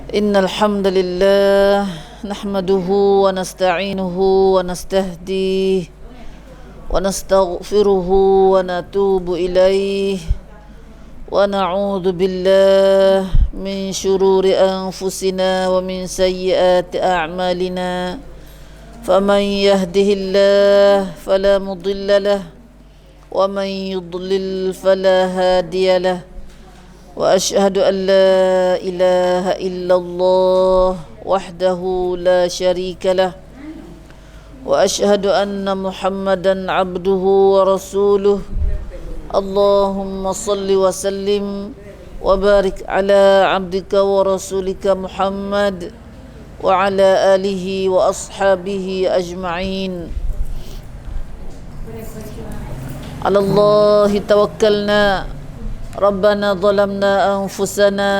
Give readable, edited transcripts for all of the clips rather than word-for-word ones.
إن الحمد لله نحمده ونستعينه ونستهديه ونستغفره ونتوب إليه ونعوذ بالله من شرور أنفسنا ومن سيئات أعمالنا فمن يهده الله فلا مضل له ومن يضلل فلا هادي له وأشهد أن لا إله إلا الله وحده لا شريك له وأشهد أن محمدا عبده ورسوله اللهم صل وسلم وبارك على عبدك ورسولك محمد وعلى آله وأصحابه أجمعين على الله توكلنا ربنا ظلمنا أنفسنا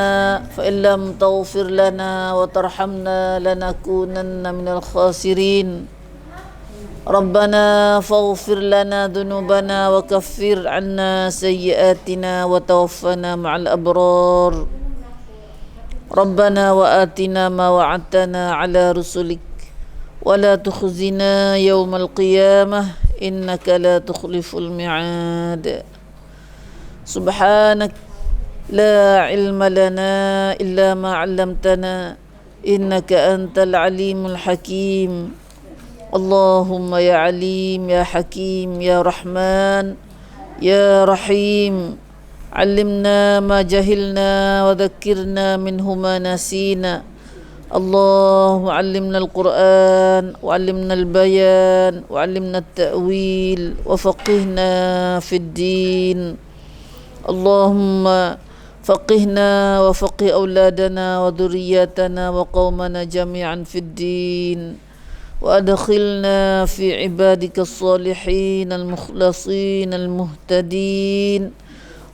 فإن لم تغفر لنا وترحمنا لنكونن من الخاسرين ربنا فاغفر لنا ذنوبنا وكفر عنا سيئاتنا وتوفنا مع الأبرار ربنا وآتنا ما وعدتنا على رسلك ولا تخزنا يوم القيامة إنك لا تخلف الميعاد سبحانك لا علم لنا إلا ما علمتنا إنك أنت العليم الحكيم اللهم يا عليم يا حكيم يا رحمن يا رحيم علمنا ما جهلنا وذكرنا منه ما نسينا اللهم علمنا القرآن وعلمنا البيان وعلمنا التأويل وفقهنا في الدين اللهم فقهنا وفقه أولادنا وذرياتنا وقومنا جميعا في الدين وأدخلنا في عبادك الصالحين المخلصين المهتدين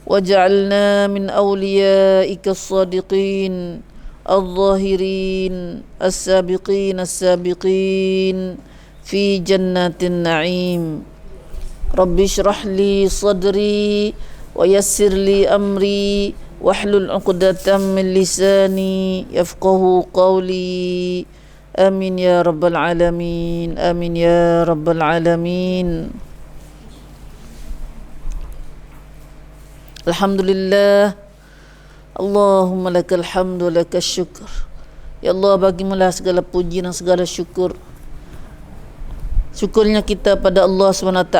واجعلنا من أوليائك الصادقين الظاهرين السابقين السابقين في جنات النعيم رب اشرح لي صدري ويسر لي أمري واحلل عقدة من لساني يفقه قولي آمين يا رب العالمين آمين يا رب العالمين الحمد لله اللهم لك الحمد ولك الشكر Ya Allah, bagimulah segala puji dan segala syukur. Syukurnya kita pada Allah SWT,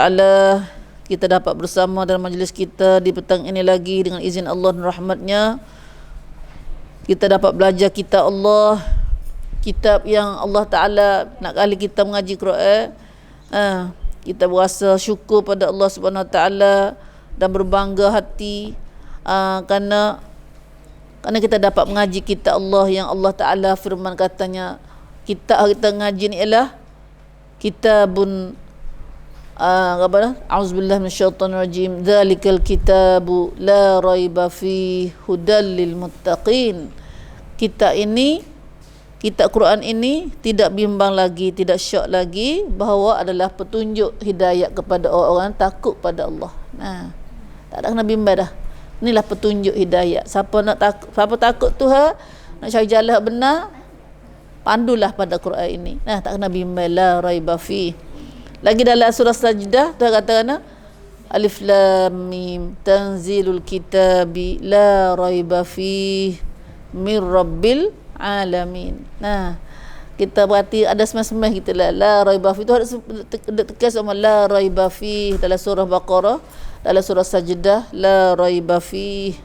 kita dapat bersama dalam majlis kita di petang ini lagi dengan izin Allah dan rahmatnya. Kita dapat belajar kitab Allah, kitab yang Allah Ta'ala nak kali kita mengaji Quran. Kita berasa syukur pada Allah SWT dan berbangga hati kerana kita dapat mengaji kitab Allah yang Allah Ta'ala firman katanya, kitab kita mengaji ni ialah kitabun A'udzubillahi minasyaitonirrajim. Dzalikal kitabu la raiba fi hudal lil muttaqin. Kitab ini, kitab Quran ini tidak bimbang lagi, tidak syak lagi bahawa adalah petunjuk hidayah kepada orang-orang takut pada Allah. Tak ada kena bimbang dah. Inilah petunjuk hidayah. Siapa takut Tuhan, nak cari jalan benar, pandulah pada Quran ini. Tak kena bimbang, la raiba fi. Lagi dalam surah Sajdah Tuhan kata Alif Lam Mim tanzilul kitabi la raiba fih mir rabbil alamin. Kita berarti ada semai-semai kita la raiba fih tu ada tekan sama la raiba fih dalam surah Baqarah, dalam surah Sajdah la raiba fih.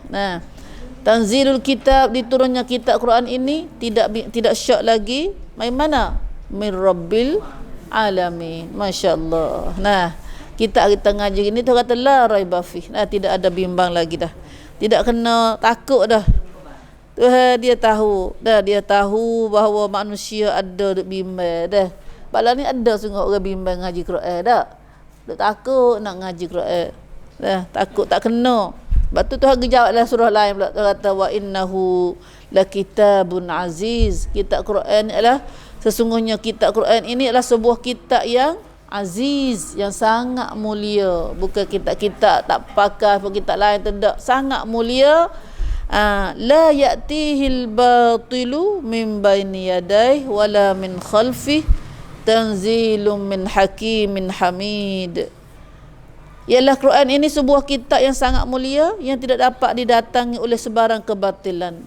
Tanzilul kitab, diturunnya kitab Quran ini tidak syak lagi mai mana mir rabbil alamin. Masya-Allah. Kita ngaji ini tu kata la raiba fih. Tidak ada bimbang lagi dah. Tidak kena takut dah. Tuhan dia tahu bahawa manusia ada duk bimbang dah. Bala ni ada sungguh orang bimbang ngaji Quran dah. Duk takut nak ngaji Quran. Takut tak kena. Sebab tu Tuhan jawab dalam surah lain pula. Tuhan kata wa innahu lakitabun aziz. Kitab Quran ialah, sesungguhnya kitab Quran ini adalah sebuah kitab yang aziz, yang sangat mulia. Bukan kitab-kitab tak pakai pun kitab lain, tidak, sangat mulia. la ya'tihil batilu min baini yadayhi wala min khalfihi tanzilum min hakimin hamid. Ialah Quran ini sebuah kitab yang sangat mulia yang tidak dapat didatangi oleh sebarang kebatilan.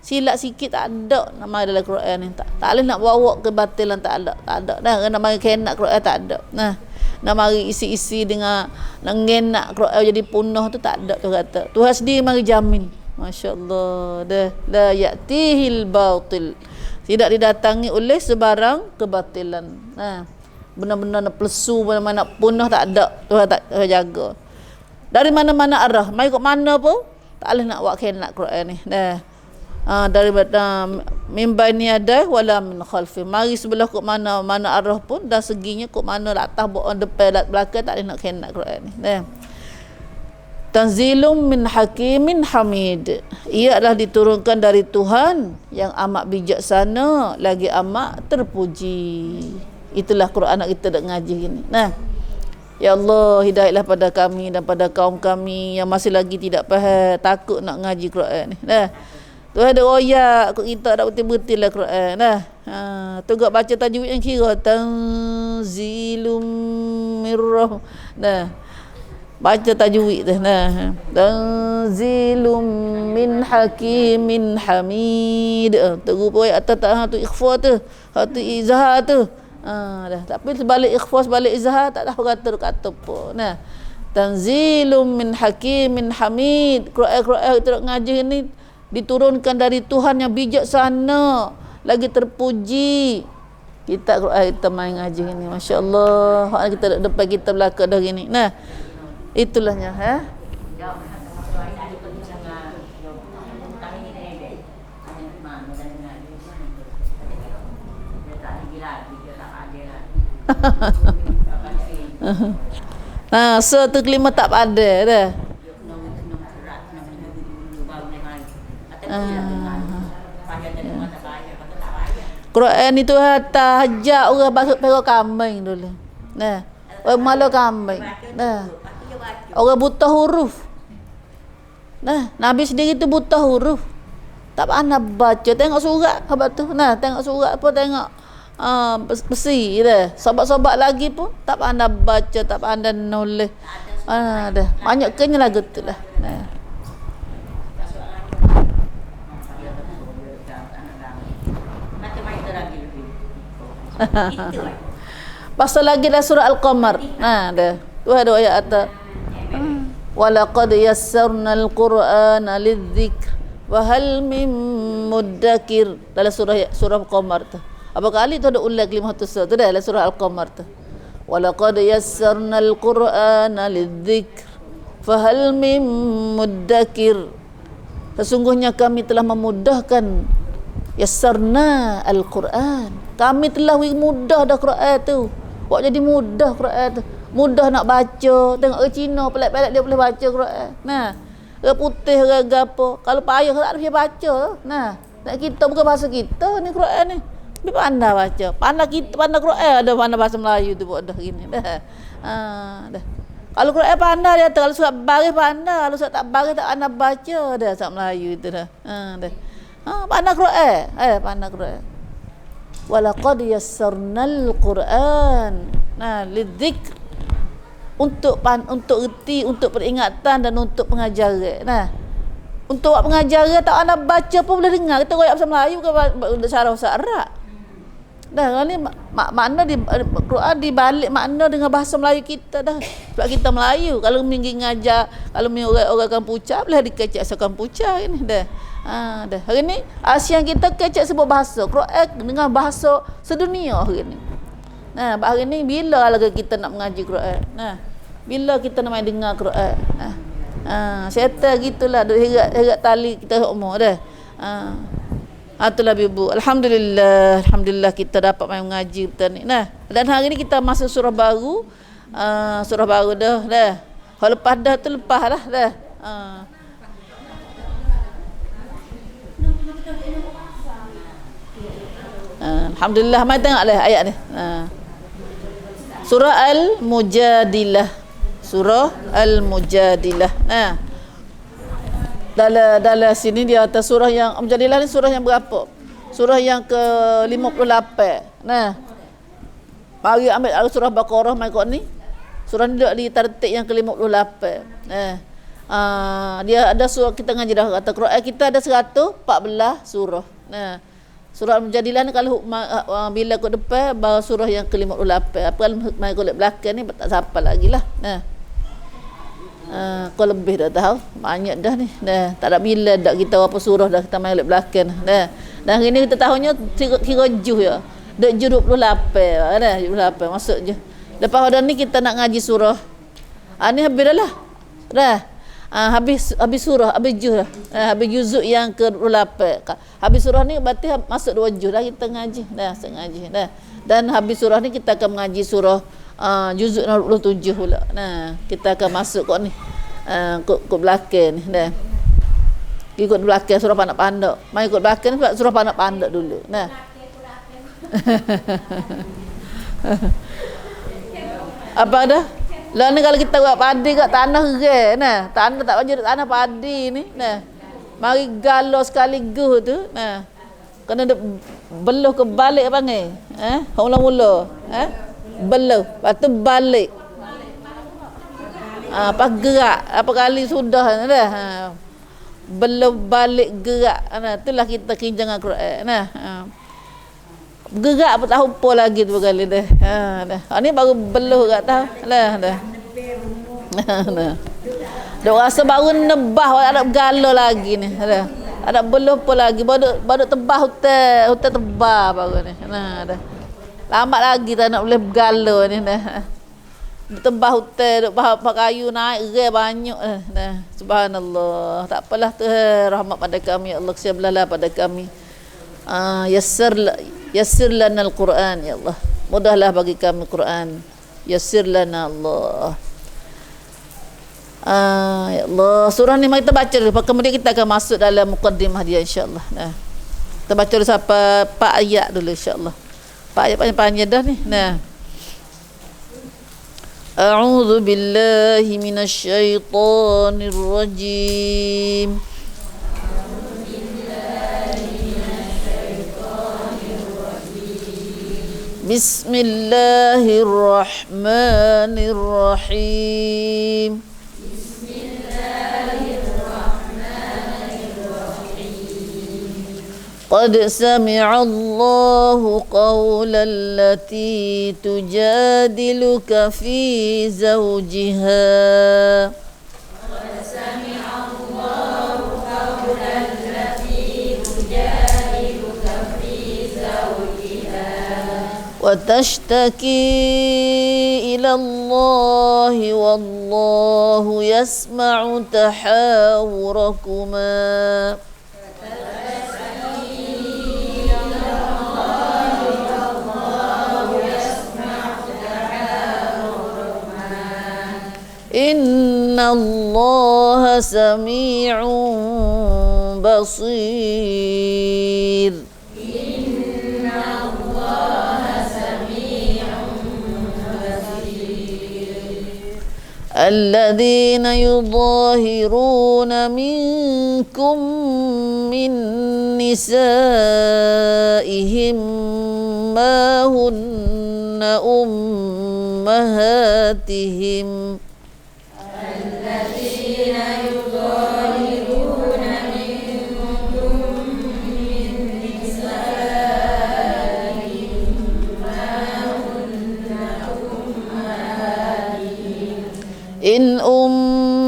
Silap sikit tak ada nama dalam Quran ni. Tak boleh nak bawa kebatilan, tak ada. Dah nak mari kenak Quran tak ada. Nak mari isi-isi dengan nak ngenak Quran jadi punah tu tak ada tu kata. Tuhan sendiri mari jamin. Masya-Allah. Dah la ya'tihil batil. Tidak didatangi oleh sebarang kebatilan. Benar-benar nak pelesu, mana-mana nak punah tak ada. Tuhan tak jaga. Dari mana-mana arah, mai kat mana pun tak boleh nak buat kenak Quran ni. Daripada mimbai ni ada wala min khalfi, mari sebelah kok mana arah pun dan seginya kok mana atas depan belakang tak boleh nak kenak Quran ni. Tanzilum min hakimin hamid. Ia adalah diturunkan dari Tuhan yang amat bijaksana lagi amat terpuji. Itulah Quran nak kita nak ngaji ni. Ya Allah, hidayahlah pada kami dan pada kaum kami yang masih lagi tidak faham, takut nak ngaji Quran ni. Tuhan ada royak kok kita tak betul-betul lah Quran. Tugak baca tajwid yang kira tanzilum mirrah. Baca tajwid tu. Tanzilum min hakimin hamid. Terupa ayat atas tu ikhfa tu. Tu izhar tu. Tapi sebalik ikhfa sebalik izhar tak tahu kata apa. Tanzilum min hakimin hamid. Quran kita nak ngaji ni diturunkan dari Tuhan yang bijaksana lagi terpuji. Kita Quran kita main ngaji ni, masya-Allah. Hak kita depan kita belakang dah gini. Itulahnya tu kelima tak ada dah. Quran itu hajak orang masuk perut kambing dulu. Orang malu kambing. Orang buta huruf. Nabi sendiri tu buta huruf. Tak pandai baca, tengok surat apa tu. Tengok surat apa tengok besi dah. Sobat-sobat lagi pun tak pandai baca, tak pandai nulis. Dah. Banyak kena lagu tu lah. Pasal lagi dah surah Al-Qamar. Dah. Tu ada ayat atas. Walaqad yassarnal Qur'ana lidzikr wa hal mim muddakir. Dalam surah Al-Qamar tu. Apa kali tu ada ulang kalimah tu tu dah dalam surah Al-Qamar tu. Walaqad yassarnal Qur'ana lidzikr fa hal mim muddakir. Sesungguhnya kami telah memudahkan yassarna al-Quran. Kami telah mudah dah Quran tu. Buat jadi mudah Quran tu. Mudah nak baca. Tengok orang Cina pelik-pelik dia boleh baca Quran. Orang putih, orang gapo. Kalau payah tak boleh baca. Tak kita bukan bahasa kita ni Quran ni. Dia pandai baca. Pandai kita pandai Quran ada pandai bahasa Melayu tu buat dah gini dah. Dah. Kalau Quran pandai dia tu, kalau surat baris pandai, kalau surat tak baris tak pandai baca dah surat Melayu tu dah. Dah. Pandai Quran. Pandai Quran. Walaqad yassarnal Quran lidzikr, untuk reti, untuk peringatan dan untuk pengajaran. Untuk buat pengajaran tak ada baca pun boleh dengar. Kita royak bahasa Melayu ke cara bahasa Arab. Dah ni makna di Quran dibalik makna dengan bahasa Melayu kita dah. Sebab kita Melayu, kalau pergi ngajar, kalau orang Kampucha boleh dikecek asal Kampucha ni dah. Dah. Hari ni ASEAN kita kecek sebut bahasa Quran dengan bahasa sedunia hari ni. Hari ni bila lagi kita nak mengaji Quran? Bila kita nak main dengar Quran? Syaitan gitulah duk herat tali kita umur dah. Itulah ibu. Alhamdulillah kita dapat main mengaji betul ni. Dan hari ni kita masuk surah baru. Surah baru dah. Kalau lepas dah tu lepas lah dah. Alhamdulillah, mai tengoklah ayat ni. Surah Al-Mujadilah. Surah Al-Mujadilah. dalam sini dia atas surah yang Al-Mujadilah ni surah yang berapa? Surah yang ke-58. Nah, mari ambil surah Baqarah mai kau ni. Surah ni duduk di tertib yang ke-58. Dia ada surah kita ngaji dah kata Quran kita ada 114 surah. Nah, surah Al-Mujadilah ni kalau bila kau depan baru surah yang ke-58. Apa mai kau belakang ni tak siapa lagi lah. Nah. Kau lebih dah tahu banyak dah ni. Nah, tak ada bila dak kita apa surah dah kita mai belakang. Nah. Dan hari ni kita tahunya kira juh ya. Dak juh 28 dah 28 masuk je. Lepas pada ni kita nak ngaji surah. Ni habis dah lah. Dah. Habis surah, habis juz dah. Habis juzuk yang ke-28. Habis surah ni berarti masuk 2 juz dah kita ngaji. Dah, sengaji dah. Dan habis surah ni kita akan mengaji surah juzuk 27 pula. Nah, kita akan masuk kok ni. Kok belakang ni dah. Ikut belakang surah pandak-pandak. Mai ikut belakang ni surah pandak-pandak dulu. Nah. Apa dah? Lah ni kalau kita buat padi kat tanah gerai nah. Tanah tak baju tanah padi ni nah. Mari galau sekaligus tu nah. Kena beluh ke balik panggil. Mula-mula beluh, lepas tu balik. Apa gerak apa kali sudah dah. Beluh balik gerak. Itulah kita kinjang Al-Quran nah. Gerak apa tahu apa lagi tu kali dah. Dah. Ni baru beluh kat tahu. Dah. Dah. Dah rasa baru nebah ada galau lagi ni. Dah. Ada beluh apa lagi baru tebah hutan tebah baru ni. Nah dah. Lambat lagi tak nak boleh galau ni dah. Tebah hutan duk kayu naik gerai banyak dah. Subhanallah. Tak apalah tu rahmat pada kami ya Allah kesialah pada kami. Yassir lana al-Quran ya Allah. Mudahlah bagi kami Quran. Yassir lana Allah. Ya Allah. Surah ni mari kita baca dulu. Kemudian kita akan masuk dalam muqaddimah dia insya-Allah. Nah. Kita baca dulu sampai 4 ayat dulu insya-Allah. 4 ayat panjang-panjang dah ni. Nah. A'udzu billahi minasyaitonir rajim. Bismillahirrahmanirrahim. قد سمع الله قول التي تجادلك في زوجها وتشتكي إلى الله والله يسمع تحاوركما إن الله سميع بصير إن الله سميع بصير الذين يظاهرون منكم من نسائهم ما هن أمهاتهم إن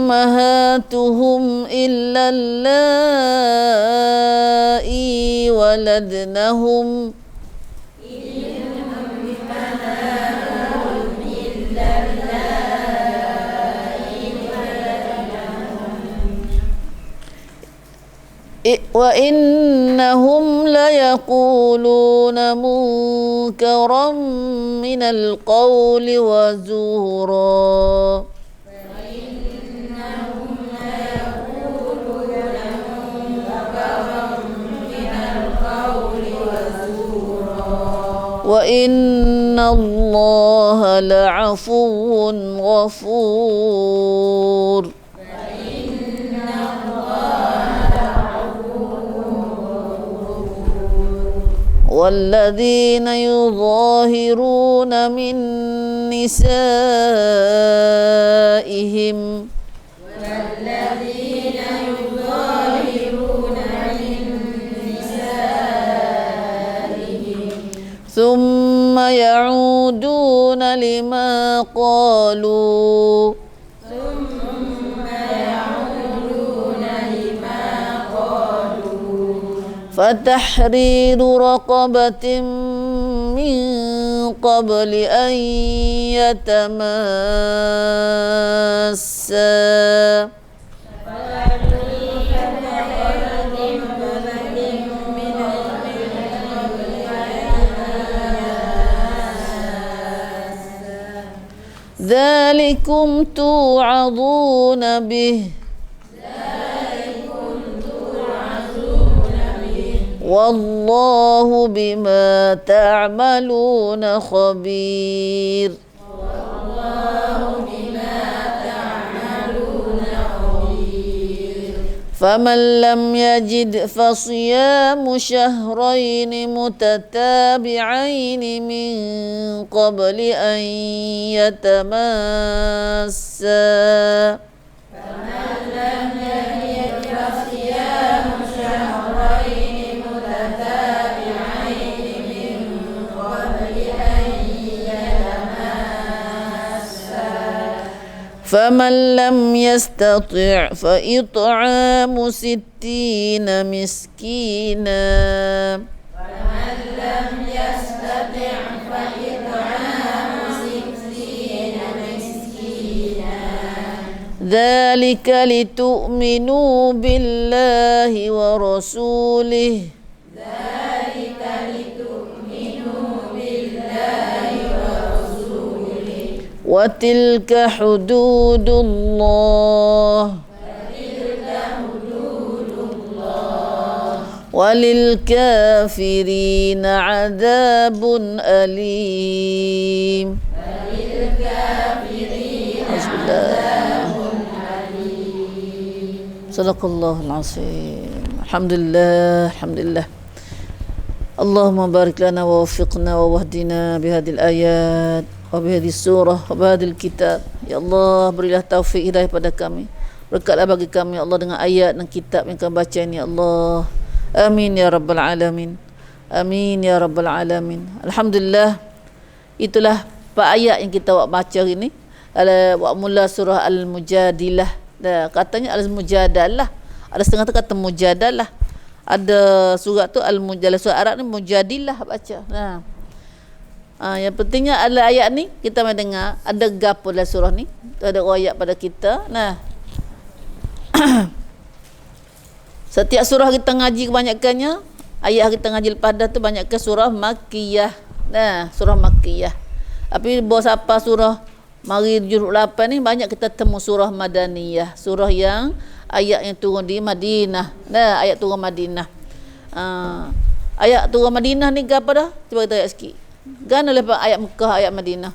أمهاتهم إلا اللائي ولدنهم وإنهم ليقولون منكرا من القول وزورا وإن الله لعفو غفور وإن الله والذين يظاهرون من نسائهم ثم يعودون لما قالوا فتحرير رقبة من قبل أن يتماسا ذلكم توعظون به والله بما تعملون خبير فمن لم يجد فصيام شهرين متتابعين من قبل أن يتماسا فمن لم يستطع فإطعام 60 مسكينا ذلك لتؤمنوا بالله ورسوله وتلك حدود الله وللكافرين عذاب أليم صدق الله العظيم الحمد لله الحمد لله اللهم بارك لنا ووفقنا ووهدنا بهذه الآيات وبهذه الsurah وبهذا الkitab. Ya Allah, berilah taufik hidayah pada kami, berkatlah bagi kami ya Allah dengan ayat dan kitab yang kami baca ini ya Allah. Amin ya rabbal alamin, amin ya rabbal alamin. Alhamdulillah, itulah 4 ayat yang kita baca hari ni. Wak mula surah Al-Mujadilah. Katanya Al-Mujadalah, ada setengah tu kata Mujadalah, ada surat tu Al-Mujadalah, surah Arab ni Mujadilah baca. Yang pentingnya adalah ayat ni kita mai dengar ada gapo dalam surah ni, ada ayat pada kita. Setiap surah kita ngaji kebanyakannya ayat kita ngaji lepas dah tu banyak ke surah Makkiyah. Surah Makkiyah. Tapi bawah siapa surah mari juzuk 8 ni banyak kita temu surah Madaniyah, surah yang ayat yang turun di Madinah. Ayat turun Madinah. Ayat turun Madinah ni gapo dah? Cuba kita ayat sikit. Gana lepas ayat Mekah, ayat Madinah.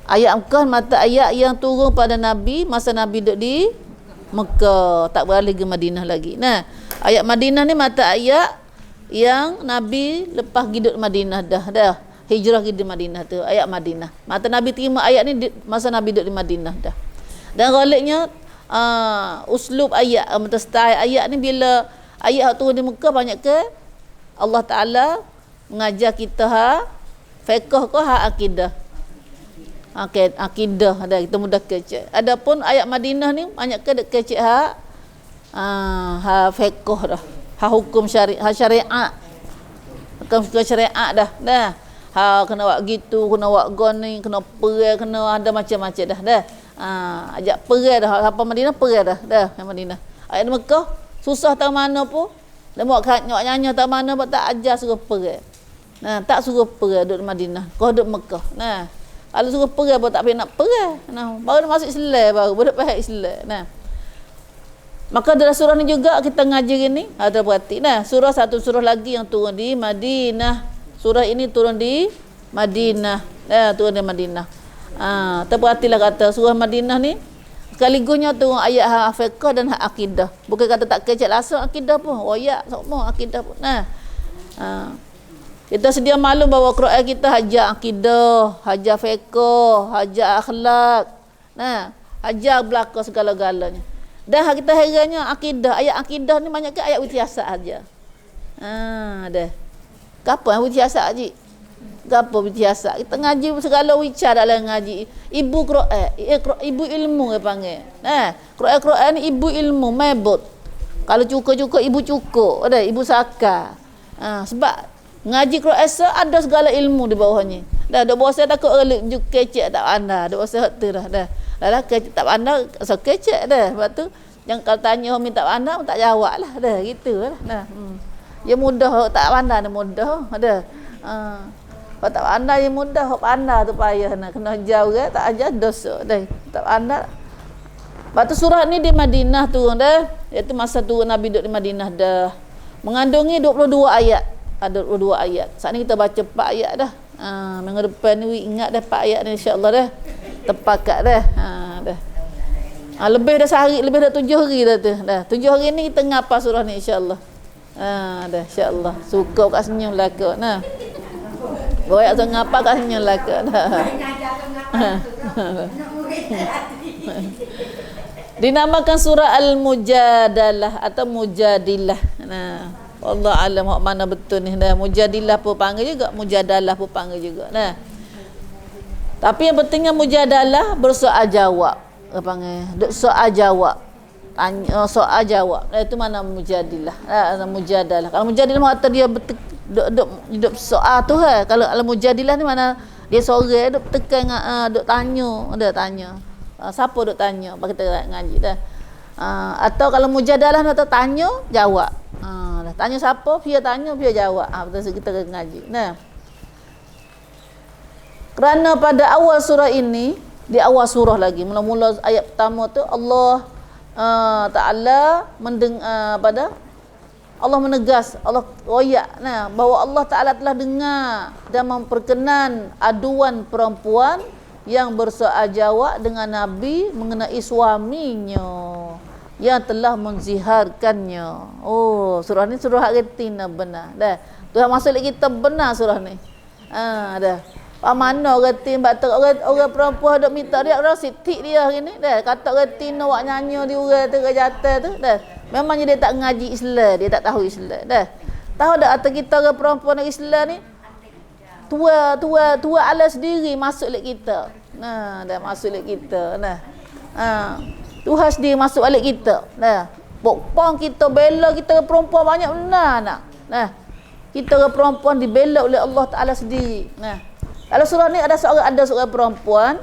Ayat Mekah mata ayat yang turun pada Nabi masa Nabi duduk di Mekah, tak beralih ke Madinah lagi. Ayat Madinah ni mata ayat yang Nabi lepas hidup Madinah dah hijrah ke Madinah tu, ayat Madinah. Mata Nabi terima ayat ni masa Nabi duduk di Madinah dah. Dan galiknya uslub ayat, mata style ayat ni bila ayat turun di Mekah banyak ke Allah Taala mengajar kita fiqh ke akidah. Akidah ada kita mudah kecek. Adapun ayat Madinah ni banyak ke dek kecek fiqh dah. Hukum syariat. Hukum syariat dah. Kena buat gitu, kena buat goni, kena perai, kena ada macam-macam dah. Ajak perai dah. Apa Madinah perai dah. Yang Madinah. Ayat Mekah susah tak mana pun. Dan buat nyanyi tak mana pun tak ajar suruh perai. Tak suruh perai duduk Madinah. Kau duduk Mekah. Kalau suruh perai pun tak payah nak perai. Baru nak masuk Islam baru boleh faham Islam. Maka dalam surah ni juga kita ngaji ni ada berarti. Satu surah lagi yang turun di Madinah. Surah ini turun di Madinah. Turun di Madinah. Terperhatilah kata surah Madinah ni sekaligusnya turun ayat fiqh dan akidah. Bukan kata tak kecek langsung akidah pun. Ayat semua akidah pun. Kita sedia maklum bahawa Quran kita hajar akidah, hajar fiqh, hajar akhlak. Nah, hajar belaka segala-galanya. Dah kita herannya akidah, ayat akidah ni banyak ke ayat witiasat aja. Dah. Gapo yang witiasat haji? Gapo witiasat? Kita ngaji segala wicara dalam ngaji. Ibu Quran, ibu ilmu dia panggil. Quran ni ibu ilmu, mebot. Kalau cukup-cukup ibu cukup, ada ibu saka. Sebab ngaji Quran ada segala ilmu di bawahnya. Dah bawah saya takut orang kecek tak pandai. Dah saya tu dah. Dah kecek tak pandai, so kecek dah. Sebab tu yang kalau tanya orang minta pandai tak jawab lah. Dah gitulah. Ya mudah tak pandai ni mudah. Dah. Kalau tak pandai ya mudah, kalau pandai tu payah nak kena jauh ke tak ajar dosa dah. Tak pandai. Lepas tu surah ni di Madinah turun dah. Iaitu masa turun Nabi duduk di Madinah dah. Mengandungi 22 ayat. Ada 22 ayat. Saat ni kita baca 4 ayat dah. Minggu depan ni ingat dah 4 ayat ni insya-Allah dah. Terpakat dah. Dah. Lebih dah sehari, lebih dah 7 hari dah tu. Dah 7 hari ni kita ngapa surah ni insya-Allah. Dah insya-Allah. Suka kat senyum belaka. Nah. Boyak tu ngapa kat senyum belaka dah. Dinamakan surah Al-Mujadalah atau Mujadilah. Nah. Allah alam hak mana betul ni dah. Mujadilah pun panggil juga, mujadalah pun panggil juga. Nah. Tapi yang pentingnya mujadalah bersoal jawab. Apa panggil? Duk soal jawab. Tanya soal jawab. Itu mana mujadilah. Mujadalah. Kalau mujadilah makna dia duk soal tu Kalau mujadilah ni mana dia sore duk tekan duk tanya, ada tanya. Siapa duk tanya? Apa kita ngaji dah. Atau kalau mujadalah nak tanya, jawab. Tanya siapa, dia tanya, dia jawab. Betul kita kena ngaji. Nah. Kerana pada awal surah ini, di awal surah lagi, mula-mula ayat pertama tu Allah Taala pada Allah menegas, Allah royak bahawa Allah Taala telah dengar dan memperkenan aduan perempuan yang bersoal jawab dengan Nabi mengenai suaminya yang telah menziharkannya. Oh, surah ni surah retina benar. Dah. Tuhan masuk kita benar surah ni. Dah. Mana retin batak orang perempuan dok minta dia orang sitik dia hari ni. Dah. Kata retin awak nyanyi di orang tu jatuh tu. Dah. Memangnya dia tak ngaji Islam, dia tak tahu Islam. Dah. Tahu dak atau kita orang perempuan Islam ni tua ala sendiri masuk lek kita. Nah, dah masuk lek kita. Nah. Tuhan sendiri masuk balik kita. Nah, pokpong kita bela kita perempuan banyak benar nak. Nah, kita perempuan dibela oleh Allah Taala sendiri. Nah, kalau surah ni ada seorang perempuan,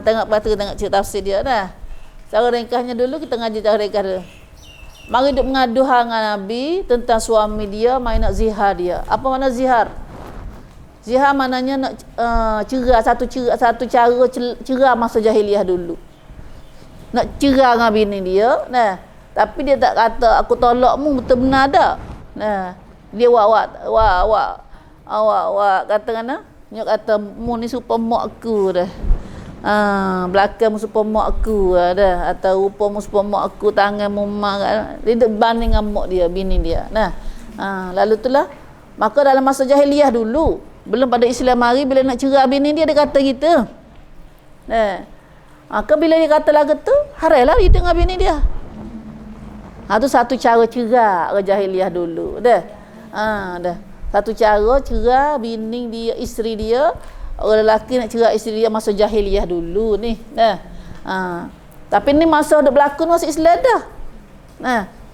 tengok baca tengok cerita tafsir dia dah. Cara ringkasnya dulu kita ngaji cara ringkas dulu. Mari duk mengadu dengan Nabi tentang suami dia, mai nak zihar dia. Apa makna zihar? Zihar maknanya nak cerah satu cara cerah masa jahiliah dulu. Nak cerah dengan bini dia, tapi dia tak kata aku tolakmu betul benar dah. Dia awak kata kan nyok kata mu ni supaya mak aku dah. Belakang mu supaya mak aku dah atau rupa mu supaya mak aku tangan mu mak. Dia duk banding dengan mak dia, bini dia. Lalu itulah maka dalam masa jahiliah dulu, belum pada Islam mari bila nak cerah bini dia kata gitu. Maka bila dia kata lagu tu, harailah dia dengan bini dia. Tu satu cara cerah orang jahiliah dulu. Dah. Satu cara cerah bini dia, isteri dia. Orang lelaki nak cerah isteri dia masa jahiliah dulu ni. Dah. Tapi ni masa dah berlaku masa Islam dah.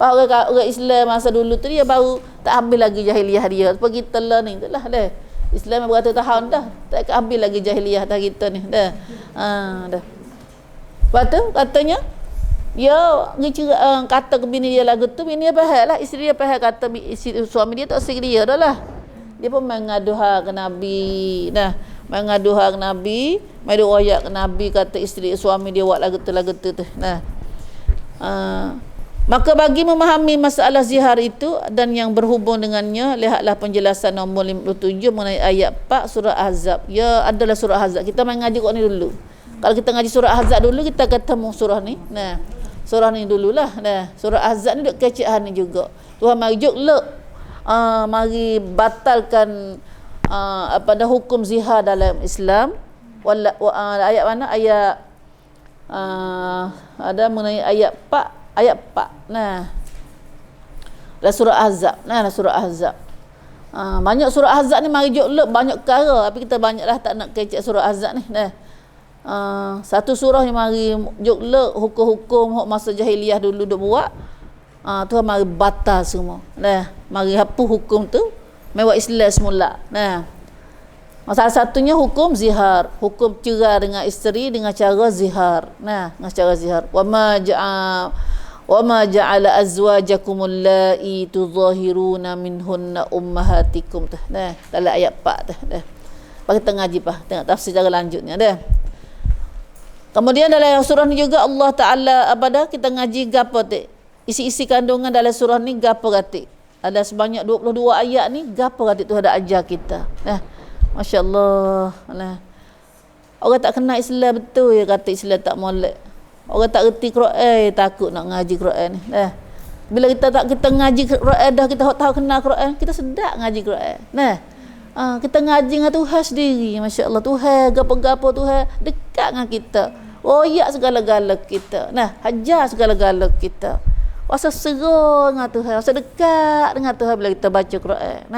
Orang Islam masa dulu tu dia baru tak ambil lagi jahiliah dia. Sebab kita lah ni itulah dah. Islam beratus tahun dah. Tak ambil lagi jahiliah dah kita ni. Dah. Dah. Lepas tu katanya dia kata ke bini dia lagu tu, bini dia faham lah, isteri dia faham kata suami dia tak seri dia dah lah. Dia pun mengaduha ke Nabi. Mengaduha ke Nabi, mai royak ke Nabi kata isteri suami dia buat lagu tu tu. Maka bagi memahami masalah zihar itu dan yang berhubung dengannya, lihatlah penjelasan nombor 57 mengenai ayat 4 surah Ahzab. Ya, adalah surah Ahzab. Kita main ngaji kat ni dulu. Kalau kita ngaji surah Ahzab dulu, kita ketemu surah ni. Surah ni dululah. Surah Ahzab ni duk kecek ni juga. Tuhan majuk lek mari batalkan hukum zihar dalam Islam. Ayat mana? Ayat ada mengenai ayat 4. Nah, dalam surah Ahzab. Dalam surah Ahzab. Banyak surah Ahzab ni mari jok banyak perkara, tapi kita banyaklah tak nak kecek surah Ahzab ni. Nah. Satu surah ni mari jok hukum-hukum masa jahiliah dulu duk buat. Tuhan mari batal semua. Nah, mari hapus hukum tu, mewah Islam semula. Nah. Salah satunya hukum zihar, hukum cerai dengan isteri dengan cara zihar. Nah, dengan cara zihar. Wa ma ja'ala azwajakum allati tudhahiruna minhunna ummahatikum. Nah, dalam ayat 4 tu. Dah. Bagi kita ngaji tengok tafsir cara lanjutnya dah. Kemudian dalam surah ni juga Allah Ta'ala kita ngaji gapo tu. Isi-isi kandungan dalam surah ni gapo gatik. Ada sebanyak 22 ayat ni gapo gatik tu ada ajar kita. Masya-Allah. Orang tak kenal Islam betul ya kata Islam tak molek. Orang tak reti Quran takut nak ngaji Quran ni. Bila kita ngaji Quran dah kita tahu kenal Quran, kita sedap ngaji Quran. Kita ngaji dengan Tuhan sendiri. Masya-Allah, Tuhan gapo-gapo Tuhan dekat dengan kita. Royak segala-gala kita. Hajar segala-gala kita. Rasa serah dengan Tuhan, rasa dekat dengan Tuhan bila kita baca Quran.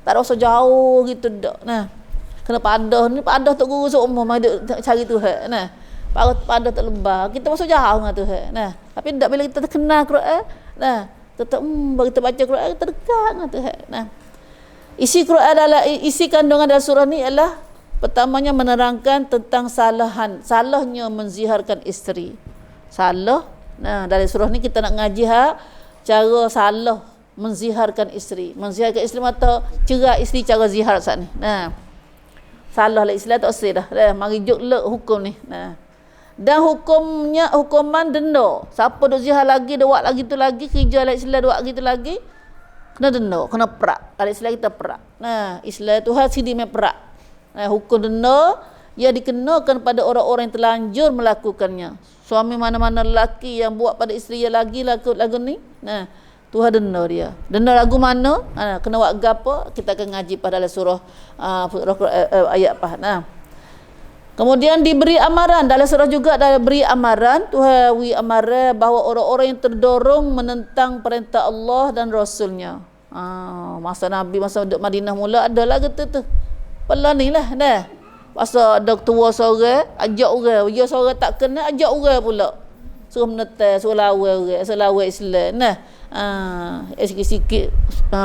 Tak rasa jauh gitu dak. Kena padah tok guru seumur mai cari Tuhan. Padah tak lebah. Kita rasa jauh dengan Tuhan. Tapi dak bila kita kenal Quran, tetap bila kita baca Quran kita dekat dengan Tuhan. Isi kandungan dalam surah ni ialah pertamanya menerangkan tentang salahnya menziharkan isteri. Salah. Dari surah ni kita nak ngaji cara salah menziharkan isteri. Menziharkan isteri mata cerai isteri cara zihar saat ni. Salah lah Islam tak usah dah. Mari juk hukum ni. Dan hukuman denda. Siapa duk zihar lagi, dia buat lagi tu lagi, kerja lah Islam dia buat lagi tu lagi, kena denda, kena perak. Kalau Islam kita perak. Islam Tuhan sidi main perak. Hukum denda ia dikenakan pada orang-orang yang terlanjur melakukannya. Suami mana-mana lelaki yang buat pada isteri yang lagu ni, Tuhan denda dia. Denda lagu mana? Kena buat gapo? Kita akan ngaji pada dalam surah ayat apa. Kemudian diberi amaran dalam surah juga ada beri amaran Tuhan amaran bahawa orang-orang yang terdorong menentang perintah Allah dan Rasulnya. Masa Nabi masa duduk Madinah mula ada lah kata tu. Pelan ni lah dah. Masa ada tua seorang ajak orang, dia seorang tak kena ajak orang pula. Suruh menetai, suruh lawan Islam. Sikit-sikit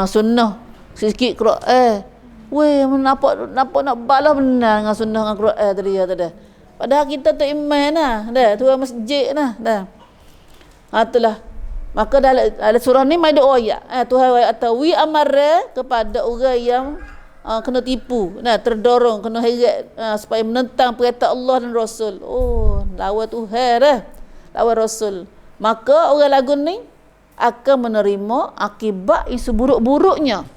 sunnah, sikit Quran. Weh, nampak nak balas benar dengan sunnah dengan Quran tadi ya tadi. Padahal kita tu iman dah, tuan masjid dah. Itulah. Maka dalam surah ni mai doa ayat. Tuhan atawi amara kepada orang yang kena tipu, terdorong, kena heret supaya menentang perintah Allah dan Rasul. Lawan Tuhan dah, lawan Rasul. Maka orang lagu ni akan menerima akibat yang seburuk-buruknya.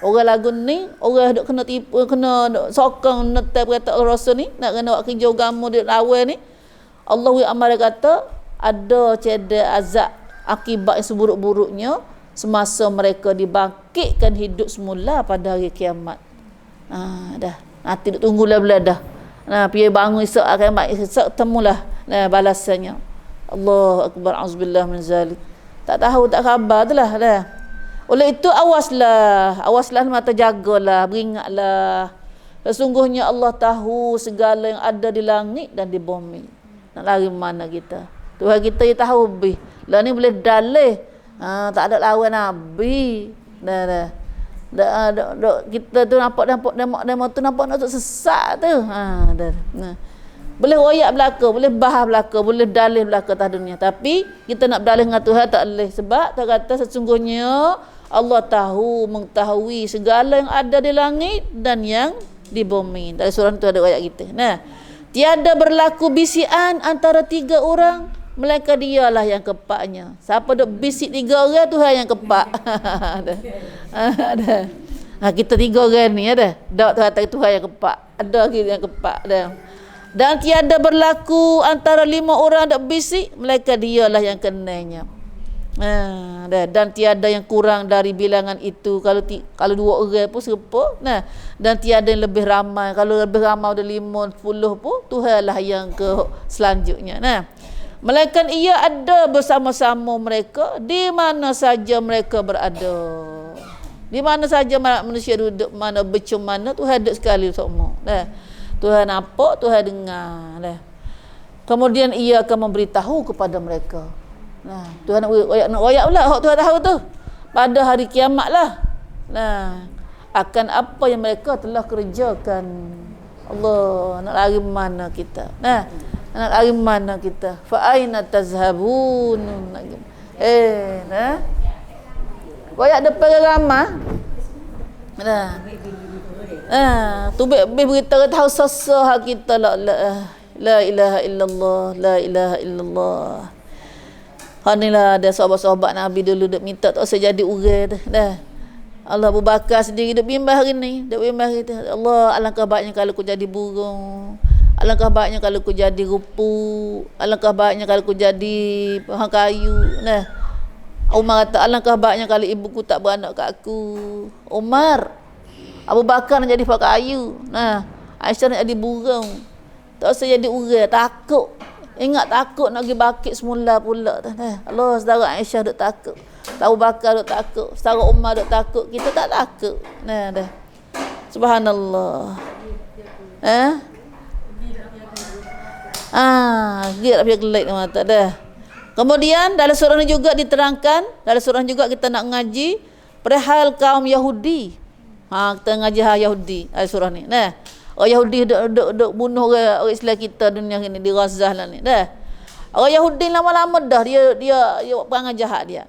Orang lagu ni, orang duk kena tipu, kena sokong menentang perintah Allah Rasul ni, nak kena buat kerja agama dia lawan ni. Allah Amar kata ada cedera azab akibat yang seburuk-buruknya semasa mereka dibangkitkan hidup semula pada hari kiamat. Dah. Nanti duk tunggulah belah dah. Pergi bangun esok kiamat, esok temulah balasannya. Allahu akbar, auzubillah min zalik. Tak tahu, tak khabar itulah dah. Oleh itu awaslah mata jagalah, beringatlah. Sesungguhnya Allah tahu segala yang ada di langit dan di bumi. Nak lari mana kita? Tuhan kita yang tahu lebih. Lah ni boleh dalih. Tak ada lawan Nabi. Dah. Kita tu nampak tu nampak nak sesat tu. Dah. Boleh royak belaka, boleh bahas belaka, boleh dalih belaka atas dunia. Tapi kita nak berdalih dengan Tuhan tak boleh. Sebab Tuhan kata sesungguhnya Allah mengetahui segala yang ada di langit dan yang di bumi. Dalam surah itu ada ayat kita. Tiada berlaku bisikan antara tiga orang, melainkan dialah yang kepaknya. Siapa duk bisik tiga orang, Tuhan yang kepak. Ada. Kita tiga orang ni ada. Dak Tuhan yang kepak. Ada kita yang kepak dah. Dan tiada berlaku antara lima orang duk bisik, melainkan dialah yang kenanya. Dan tiada yang kurang dari bilangan itu. Kalau 2 orang pun serupa. Dan tiada yang lebih ramai. Kalau lebih ramai ada 5, 10 pun Tuhanlah yang ke selanjutnya. Melainkan ia ada bersama-sama mereka di mana saja mereka berada. Di mana saja manusia duduk, mana becum mana, Tuhan ada sekali semua. Tuhan nampak, Tuhan dengar. Kemudian ia akan memberitahu kepada mereka. Tuhan nak royak pula hak Tuhan tahu tu pada hari kiamat lah. Akan apa yang mereka telah kerjakan. Allah, nak lari mana kita? Nak lari mana kita? Fa aina tazhabun? Royak depan ramah. Tu beritahu tahu sosok kita la ilaha illallah, la ilaha illallah. Inilah ada sahabat-sahabat Nabi dulu duk minta tak usah jadi orang tu. Allah Abu Bakar sendiri duk bimbang hari ni, Allah, alangkah baiknya kalau ku jadi burung. Alangkah baiknya kalau ku jadi rupu. Alangkah baiknya kalau ku jadi pohon kayu. Umar kata alangkah baiknya kalau ibuku tak beranak kat aku. Umar, Abu Bakar nak jadi pohon kayu. Aisyah nak jadi burung. Tak usah jadi orang, takut. Ingat takut nak pergi bakit semula pula. Allah, saudara Aisyah duk takut. Abu Bakar duk takut. Saudara Umar duk takut. Kita tak takut. Subhanallah. Gila dia gelak mata dah. Kemudian dalam surah ni juga diterangkan, dalam surah juga kita nak ngaji perihal kaum Yahudi. Kita ngaji Yahudi dalam surah ni. Orang Yahudi duk bunuh orang Islam kita dunia ni di Gaza lah ni. Orang Yahudi lama-lama dah dia perangai jahat dia.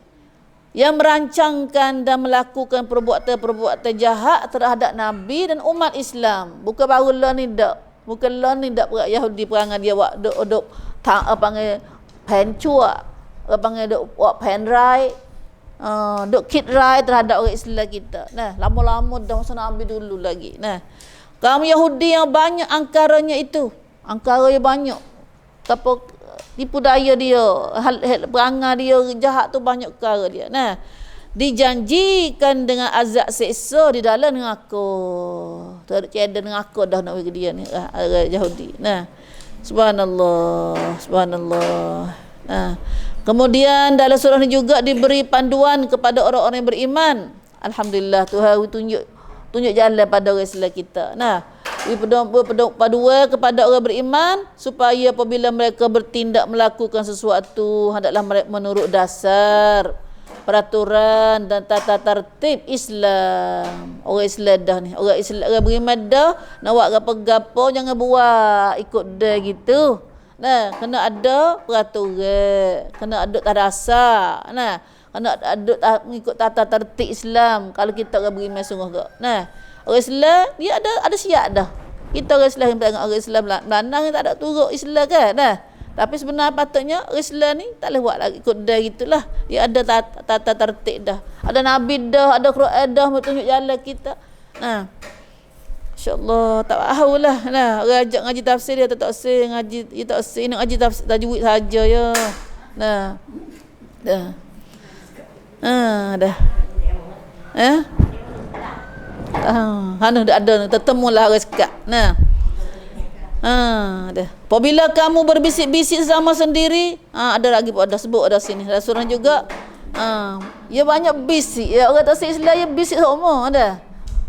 Yang merancangkan dan melakukan perbuatan-perbuatan jahat terhadap Nabi dan umat Islam. Bukan baru lah ni dak. Bukan lah ni dak Yahudi perangai dia duk panggil pencua. Panggil duk penrai. Duk kidrai terhadap orang Islam kita. Lama-lama dah masa Nabi dulu lagi. Kaum Yahudi yang banyak angkaranya itu. Angkaranya banyak. Tipu daya dia, perangai dia jahat tu banyak perkara dia. Dijanjikan dengan azab seksa di dalam neraka. Tak ada neraka dah nak bagi dia ni Yahudi. Subhanallah, subhanallah. Kemudian dalam surah ni juga diberi panduan kepada orang-orang yang beriman. Alhamdulillah, Tuhan tunjuk jalan pada orang Islam kita. Berpaduan kepada orang beriman supaya apabila mereka bertindak melakukan sesuatu hendaklah mereka menurut dasar peraturan dan tata tertib Islam. Orang Islam dah ni, orang Islam, orang beriman dah nak buat gapo-gapo jangan buat ikut dia gitu. Kena ada peraturan, kena ada tarasa. Kena ada mengikut tata tertib Islam. Kalau kita orang beriman sungguh ke. Orang Islam dia ada siap dah. Kita orang Islam yang tengok orang Islam Melanang tak ada turut Islam kan. Tapi sebenarnya patutnya orang Islam ni tak boleh buat lagi ikut dia gitulah. Dia ada tata tertib dah. Ada Nabi dah, ada Quran dah tunjuk jalan kita. InsyaAllah tak tahulah. Orang ajak ngaji tafsir dia tak tafsir, ngaji tafsir nak ngaji tafsir tajwid saja ya. Dah. Hana dah ada tertemulah orang sekat. Dah. Apabila kamu berbisik-bisik sama sendiri, ada lagi pun ada sebut ada sini. Dalam surah juga ya banyak bisik. Ya orang tafsir Islam ya bisik semua dah.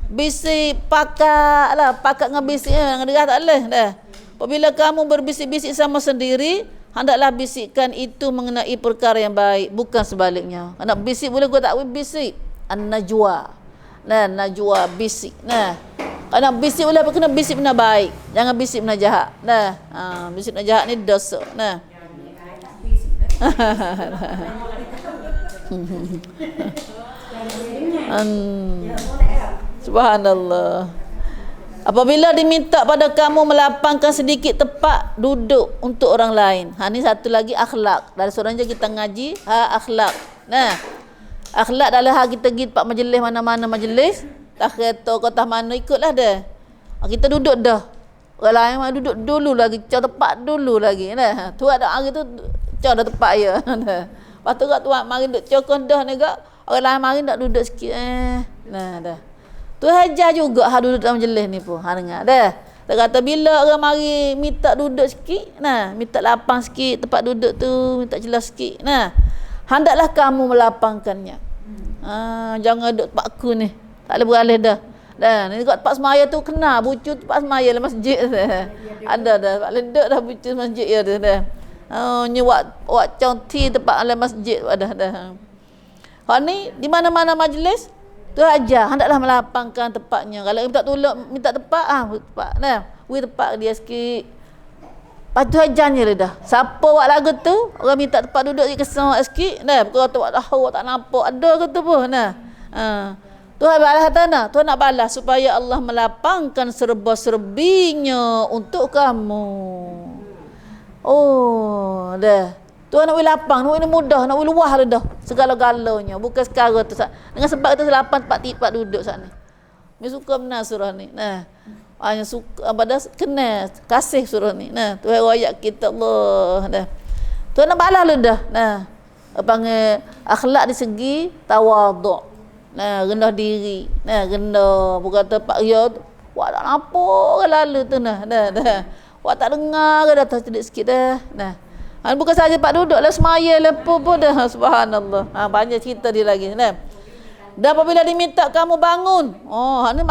Bisik pakat lah, pakat dengan bisik dengan derah tak boleh dah. Apabila kamu berbisik-bisik sama sendiri, hendaklah bisikkan itu mengenai perkara yang baik, bukan sebaliknya. Nak bisik boleh gua tak bisik. An-najwa. Najwa bisik. Kalau bisik boleh apa kena bisik benda baik. Jangan bisik benda jahat. Bisik benda jahat ni dosa. Subhanallah. Apabila diminta pada kamu melapangkan sedikit tempat duduk untuk orang lain. Ni satu lagi akhlak. Dari surah je kita ngaji akhlak. Akhlak dalam hal kita pergi tempat majlis mana-mana majlis, tak kereta kota mana ikutlah dah. Kita duduk dah. Orang lain mah duduk dulu lagi, cari tempat dulu lagi. Tu ada hari tu cari tempat ya. Lepas tu kat tuan mari duk cokong dah ni gak. Orang lain mari nak duduk sikit Nah dah. Tu hajar juga hak duduk dalam majlis ni pun. Ha dengar dah. Tak kata bila orang mari minta duduk sikit, nah, minta lapang sikit tempat duduk tu, minta celah sikit. Nah. Hendaklah kamu melapangkannya. Jangan duduk tempat aku ni. Tak boleh beralih dah. Dan ni kat tempat semaya tu kena bucu tempat semaya lah masjid dah. Ada dah. Tak boleh duduk dah bucu masjid ya dah. Wak conti tempat alam masjid dah. Hak ni di mana-mana majlis tu aja hendaklah melapangkan tempatnya. Kalau minta tolong minta tempat tempat nah. Tempat dia sikit. Lepas tu ajarnya dah. Siapa buat lagu tu, orang minta tempat duduk dia kesang sikit nah. Bukan tu buat tahu tak nampak ada ke tu pun nah. Tuhan balas kata nah, Tuhan nak balas supaya Allah melapangkan serba-serbinya untuk kamu. Oh, dah. Tuhan nak lapang, nak mudah, nak luah dah segala-galanya. Bukan sekarang tu. Dengan sebab itu lapang tempat duduk saat ni. Ni suka benar surah ni. Nah. Hanya suka pada kena kasih surah ni. Nah, Tuhan royak kita Allah dah. Tuhan nak balas dah. Nah. Panggil akhlak di segi tawaduk. Nah, rendah diri. Nah, rendah bukan tempat dia. Wak tak nampak lalu tu nah. Dah. Wak tak dengar ke dah tercedik sikit dah. Nah. Bukan saja pak duduk lah semaya lepo pun dah. Subhanallah. Banyak cerita dia lagi nah. Dan apabila diminta kamu bangun. Ni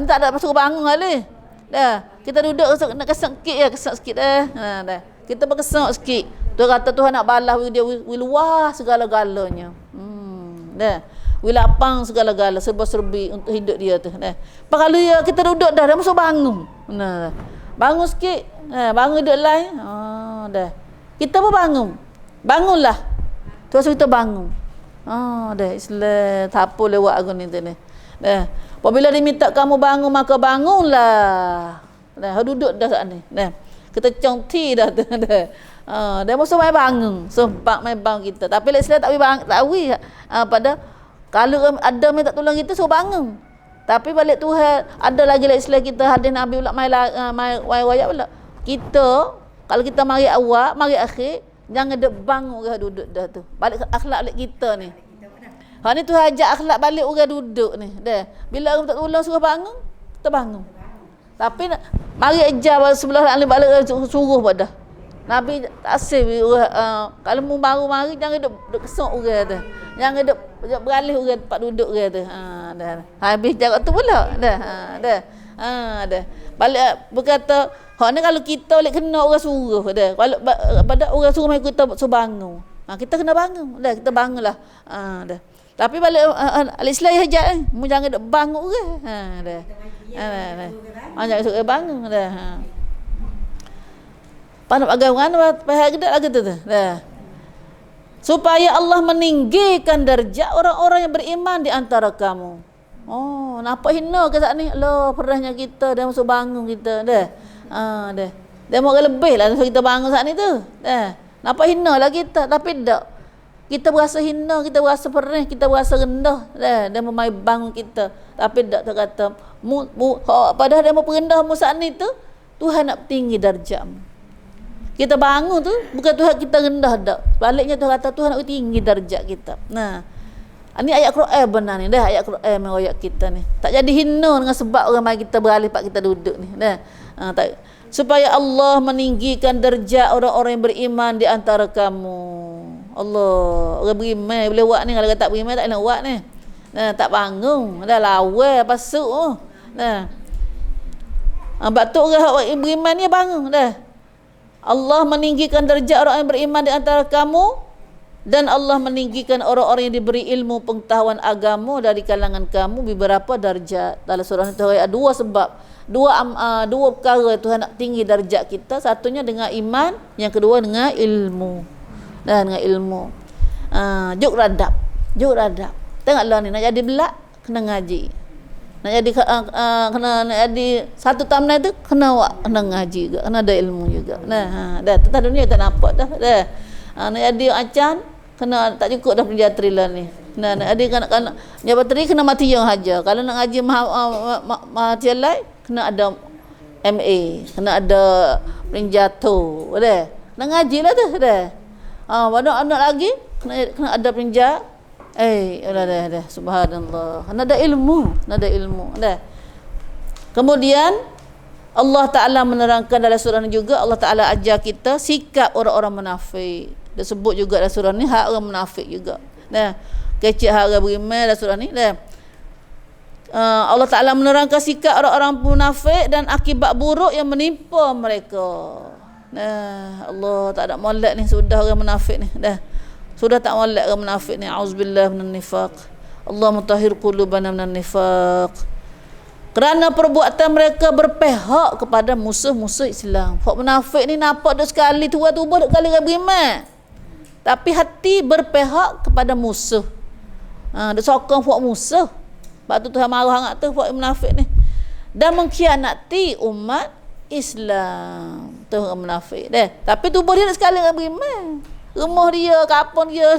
tak ada suruh bangun kali. Dah. Kita duduk nak kesak sikit ya, kesak sikit dah. Dah. Kita berkesak sikit. Tuhan kata Tuhan nak balas dia luah segala-galanya. Dah. Lapang segala-gala serba-serbi untuk hidup dia tu. Dah. Kalau kita duduk dah masuk bangun. Nah. Bangun sikit. Bangun duduk lain. Dah. Kita pun bangun. Bangunlah. Tuan suruh kita bangun. Dah. Islam. Tak apa lewat aku ni tu ni. Dah. Apabila diminta kamu bangun, maka bangunlah. Dah. Duduk dah saat ni. Dah. Kita congti dah tu. Dah. Dia masuk main bangun. Sempat main bangun kita. Tapi Islam tak boleh pada kalau ada yang tak tolong kita, suruh bangun. Tapi balik Tuhan, ada lagi Islam kita hadis Nabi pula main wayak pula. Kita kalau kita mari awal, mari akhir, jangan duk bangun orang duduk dah tu. Balik akhlak balik kita ni. Ni tu ajak akhlak balik orang duduk ni. Dah. Bila orang tak tolong suruh bangun, kita bangun. Tapi mari ajar sebelah balik suruh pada. Nabi tak asih kalau mu baru mari jangan duk kesok orang tu. Jangan duk beralih orang tempat duduk orang tu. Dah. Habis jarak tu pula. Dah. Dah. Balik berkata, hak ni kalau kita boleh kena orang suruh dah. Kalau pada orang suruh mai kita suruh bangun. Kita kena bangun. Dah kita bangunlah. Dah. Tapi balik al-Islam hajat mu jangan duk bangun orang. Dah. Jangan suruh bangun dah. Panak agama pahak gedak lagi tu. Dah. Supaya Allah meninggikan darjat orang-orang yang beriman di antara kamu. Nampak hina ke saat ni? Allah, perahnya kita dah masuk bangun kita dah. Dah. Dia mau lebih lah kita bangun saat ni tu. Dah. Nampak hina lah kita, tapi tak. Kita berasa hina, kita berasa perih, kita berasa rendah. Dah. Dia mau mai bangun kita. Tapi tak kata padahal dia mau perendah mu saat ni tu, Tuhan nak tinggi darjatmu. Kita bangun tu bukan Tuhan kita rendah dak. Baliknya Tuhan kata Tuhan nak tinggi darjat kita. Nah. Ini ayat Quran benar ni dah, ayat Quran meroyak kita ni. Tak jadi hina dengan sebab orang mari kita beralih pak kita duduk ni. Dah. Supaya Allah meninggikan darjat orang-orang yang beriman di antara kamu. Allah, orang beriman boleh buat ni, kalau tak beriman tak nak buat ni. Nah, tak bangun, dah lawa pasuk. Nah. Batuk orang beriman ni bangun dah. Allah meninggikan darjat orang yang beriman di antara kamu dan Allah meninggikan orang-orang yang diberi ilmu pengetahuan agama dari kalangan kamu beberapa darjat. Dalam surah itu ada dua sebab, dua perkara Tuhan nak tinggi darjat kita. Satunya dengan iman, yang kedua dengan ilmu. Dan dengan ilmu. Juk radap. Tengoklah ni nak jadi belak kena ngaji. Nak jadi kena nak jadi satu tamnai tu kena ngaji juga, kena ada ilmu juga. Nah, dah tetap dunia tak nampak dah. Dah. Nak jadi acan kena tak cukup dah pediatri lah ni. Nak jadi kanak-kanak pediatri kena mati yang haja. Kalau nak ngaji mati lain kena ada MA, kena ada penjato. Dah. Nak ngajilah tu dah. Banyak anak lagi kena ada penja. Dah. Subhanallah. Kena ada ilmu. Dah. Kemudian Allah Ta'ala menerangkan dalam surah ni juga, Allah Ta'ala ajar kita sikap orang-orang munafik. Dia sebut juga dalam surah ni hak orang munafik juga. Dah. Kecik hak orang beriman dalam surah ni. Dah. Allah Ta'ala menerangkan sikap orang-orang munafik dan akibat buruk yang menimpa mereka. Nah, Allah tak ada molek ni, sudah orang munafik ni. Dah. Sudah tak molek orang munafik ni. Auzubillah minan nifaq. Allah mutahhir qulubana minan nifaq. Kerana perbuatan mereka berpihak kepada musuh-musuh Islam. Hak munafik ni nampak dak sekali tua-tua dak kali beriman. Tapi hati berpihak kepada musuh. Dia sokong hak musuh. Sebab tu Tuhan marah sangat tu hak munafik ni. Dan mengkhianati umat Islam. Tu orang munafik dah. Tapi tubuh dia dak sekali beriman. Rumah dia, kampung dia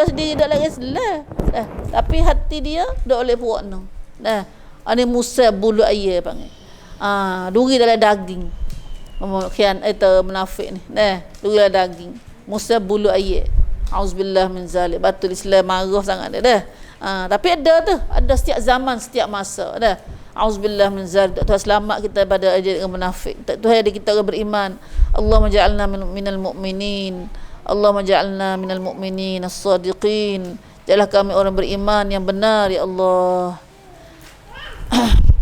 sendiri dak lagi Islam. Dah. Tapi hati dia dak oleh puak no. Dah. Ani Musa bulu ayam panggil. Duri dalam daging. Khian itu munafik ni. Nah, duri dalam daging. Musa bulu ayam. Auzubillah min zalik. Batul Islam marah sangat dia dah. Tapi ada tu, ada setiap zaman, setiap masa dah. Auzubillah min zalik. Tuhan selamat kita pada ajaran munafik. Tuhan ada kita orang beriman. Allah maj'alna minal mu'minin. Allah maj'alna minal mu'minin as-sadiqin. Jadilah kami orang beriman yang benar ya Allah.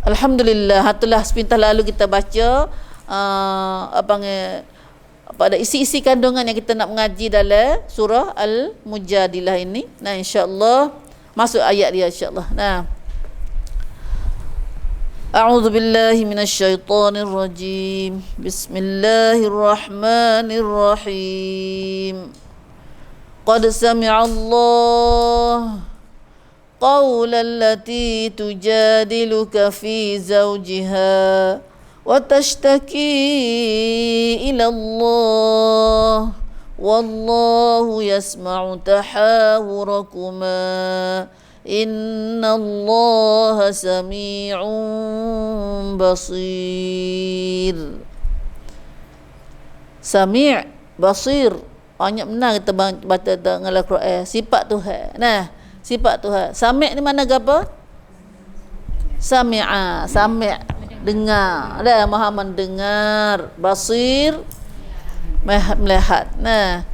Alhamdulillah, itulah sepintas lalu kita baca pada isi-isi kandungan yang kita nak mengaji dalam surah Al-Mujadilah ini. Nah, insya-Allah masuk ayat dia insya-Allah. Nah. A'udzu billahi minasyaitonir rajim. Bismillahirrahmanirrahim. Qad sami'a Allah قول التي تجادلك في زوجها وتشتكي إلى الله والله يسمع تحاوركما إن الله سميع بصير. Sami' basir, banyak benar kita baca dengan Al-Quran sifat Tuhan. Nah, sifat Tuhan. Sami' ni mana apa? Sami'a, sami' dengar. Ada Maha mendengar, basir melihat. Nah,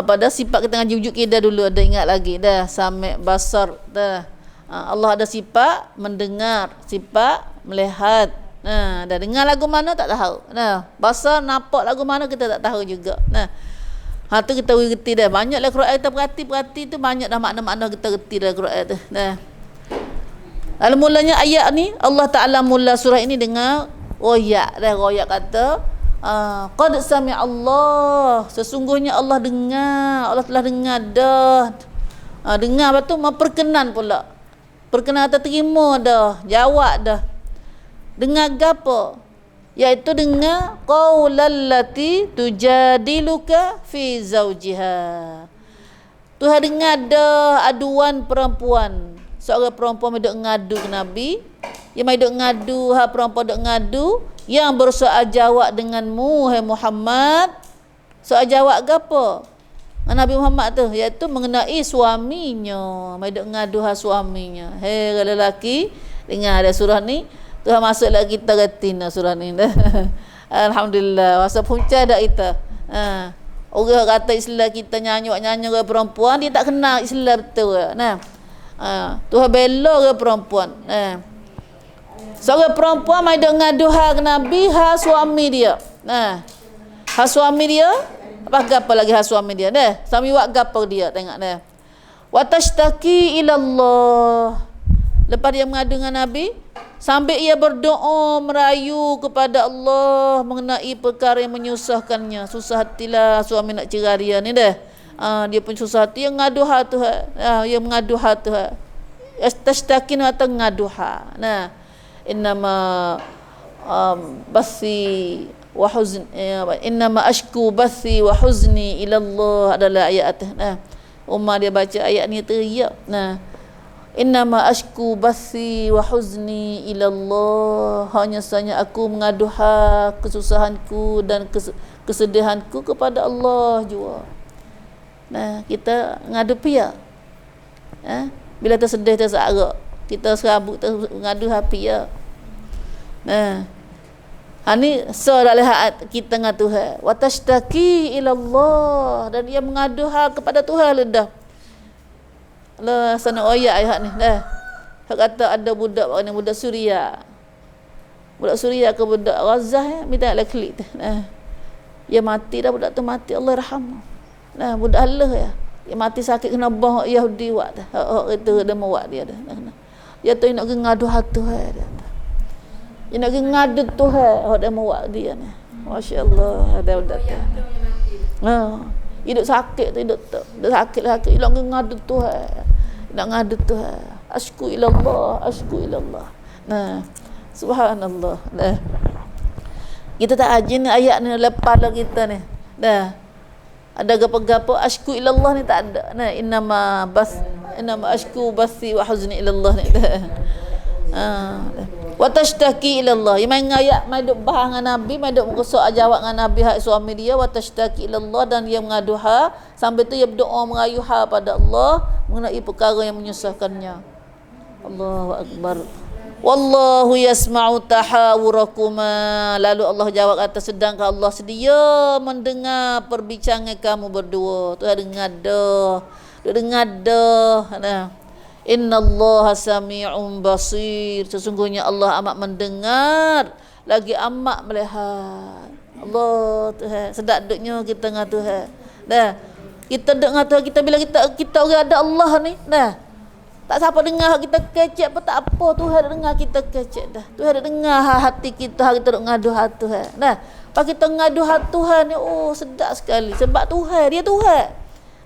pada sifat kita ngaji wujud kita dulu ada ingat lagi dah, sami' basar dah. Allah ada sifat mendengar, sifat melihat. Nah, dah dengar lagu mana tak tahu. Nah, basar nampak lagu mana kita tak tahu juga. Nah, tu kita reti dah. Banyaklah Quran kita perhati tu banyak dah makna-makna kita reti dah Quran tu. Dah. Lalu mulanya ayat ni Allah Taala mula surah ini dengan royak dah. Royak kata qad sami'a Allah, sesungguhnya Allah dengar, Allah telah dengar dah. Dengar lepas tu memperkenan pula. Perkenan atau terima dah, jawab dah. Dengar gapo? Iaitu dengar qaulal lati tujadiluka fi zawjiha. Tuhan dengar dah aduan perempuan. Seorang perempuan duk ngadu ke Nabi. Yang mai duk ngadu, perempuan duk ngadu yang bersoal jawab denganmu hai Muhammad. Soal jawab gapo? Nabi Muhammad tu iaitu mengenai suaminya. Mai duk ngadu suaminya. Hei lelaki, dengar ada surah ni. Tuhan masuk lagi kita retina surah ni dah. Alhamdulillah. Masa punca dah kita. Orang kata Islam kita nyanyi ke perempuan, dia tak kenal Islam betul. Nah. Tuhan bela ke perempuan. Seorang perempuan mai dok ngadu ke Nabi suami dia. Nah. Suami dia apa lagi suami dia dah. Suami buat gapo dia tengok dah. Wa tashtaki ila Allah. Lepas dia mengadu dengan Nabi, sambil ia berdoa merayu kepada Allah mengenai perkara yang menyusahkannya. Susah hatilah suami nak cerai dia ni dah. Dia pun susah hati yang ngadu Tuhan. Yang mengadu Tuhan. Tashtakin atau ngadu. Nah, innama bathi wa huzn innama ashku bathi wa huzni ila Allah adalah ayat. Nah, Umar dia baca ayat ni teriak. Nah, innama ashku bathi wa huzni ila Allah, hanya saja aku mengadu kesusahanku dan kesedihanku kepada Allah jua. Nah, kita ngadu pia. Bila tersedih tersarak, kita serabut ngadu api ya. Nah, ni dalam kita dengan Tuhan. Wa tashtaki ila Allah, dan dia mengadu hal kepada Tuhan dah. Allah sana ayat ni dah. Hak kata ada budak ni, budak Suria. Budak Suria ke budak Gaza minta nak klik tu. Nah. Dia mati dah, budak tu mati, Allah rahmat. Nah, budak Allah ya. Dia mati sakit kena bah Yahudi buat dah. Hak itu dia mau buat dia dah. Dia tu nak ngadu hak Tuhan dia. Dia nak ngadu Tuhan, hak dia mau buat dia ni. Masya-Allah, ada budak tu. Hidup sakit tu hidup tu. Dia sakit nak ngadu Tuhan. Nak ngadu Tuhan. Asku ilallah, asku ilallah. Nah, subhanallah. Nah. Kita tak ajin ayat ni lepas lah kita ni. Dah. Ada gapo-gapo asku ilallah ni tak ada. Nah, innama asku basi wa huzni ilallah ni. Dah. Wa tashtaki ilallah. Yang main ayat mai duk bahang dengan Nabi, mai duk merosak jawab dengan Nabi hak suami dia, wa tashtaki ilallah, dan dia mengadu ha, sambil tu dia berdoa merayu ha pada Allah mengenai perkara yang menyusahkannya. Allahu akbar. Wallahu yasma'u tahawurakuma. Lalu Allah jawab kata, sedangkan Allah sedia mendengar perbincangan kamu berdua. Tu ada dengar dah. Dia dengar dah. Nah. Innallaha sami'un basir. Sesungguhnya Allah amat mendengar lagi amat melihat. Allah Tuhan. Sedap duduknya kita dengan Tuhan. Dah. Kita duduk dengan Tuhan, kita bila kita orang ada Allah ni, dah. Tak siapa dengar kita kecek apa tak apa, Tuhan dah dengar kita kecek dah. Tuhan dah dengar hati kita, kita duk ngadu hati Tuhan. Nah, pas kita ngadu hati Tuhan ni, oh sedap sekali sebab Tuhan, dia Tuhan.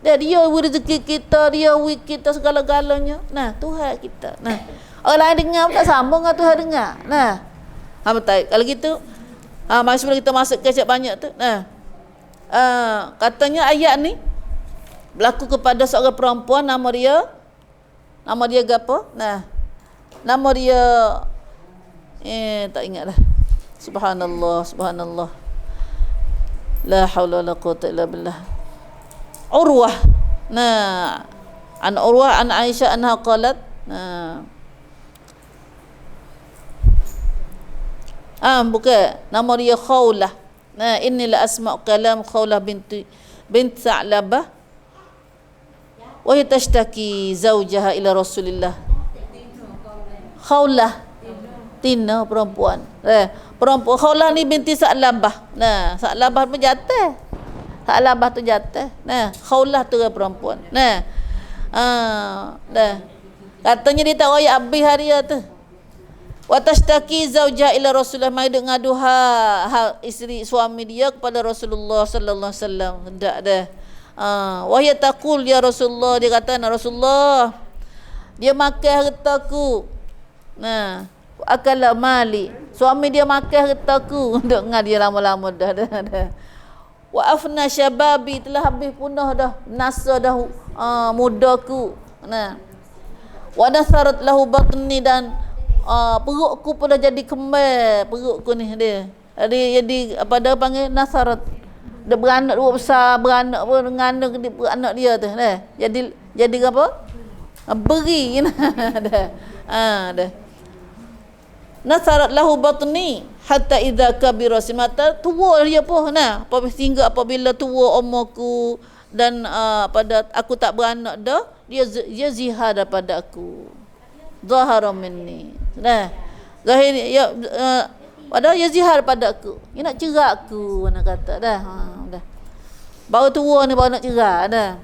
Dia rezeki kita, dia wik kita segala-galanya. Nah, Tuhan kita. Nah, orang lain dengar tak sambung dengan Tuhan dengar. Nah. Betul. Kalau gitu, mari sebelum kita masuk kecek banyak tu. Nah. Katanya ayat ni berlaku kepada seorang perempuan nama dia gapo? Nah. Nama dia tak ingat dah. Subhanallah, subhanallah. La haula wala quwwata illa billah. Urwah. Nah. An Urwah an Aisyah anha qalat. Nah. Bukan. Nama dia Khawlah. Nah, inilah asma' kalam Khawlah bint Sa'labah. Wa hiya tashtaki zaujaha ila Rasulillah. Khawlah, tina perempuan. Perempuan Khawlah ni binti Sa'labah. Nah, Sa'labah pun jatuh. Sa'labah tu jatuh. Nah, Khawlah tu perempuan. Nah. Dah. Katanya dia tak royak habis hari tu. Wa tashtaki zaujaha ila Rasulillah, mai duk ngadu isteri suami dia kepada Rasulullah sallallahu alaihi wasallam. Hendak dah. Wahya taqul ya Rasulullah, dia kata Rasulullah, dia makan hartaku. Nah, akala mali, suami dia makan hartaku. Duk ngad dia lama-lama dah. Wa afna syababi, telah habis punah dah nasa dah mudaku. Nah, wa nasarat lahu batni, dan perutku pun dah jadi kembar. Perutku ni dia jadi apa dah panggil nasarat. Dia beranak dua besar, beranak pun dengan anak dia tu dah. Jadi apa? Beri dah. Dah. Nasarat lahu batni hatta idza kabira, simata tua dia pun nah. Sehingga apabila tua umurku dan pada aku tak beranak dah, dia zihar daripada aku. Zahara minni. Nah. Zahir ya padahal dia zihar pada aku. Dia nak cerak aku, nak kata dah. Dah. Baru tua ni baru nak cerak dah.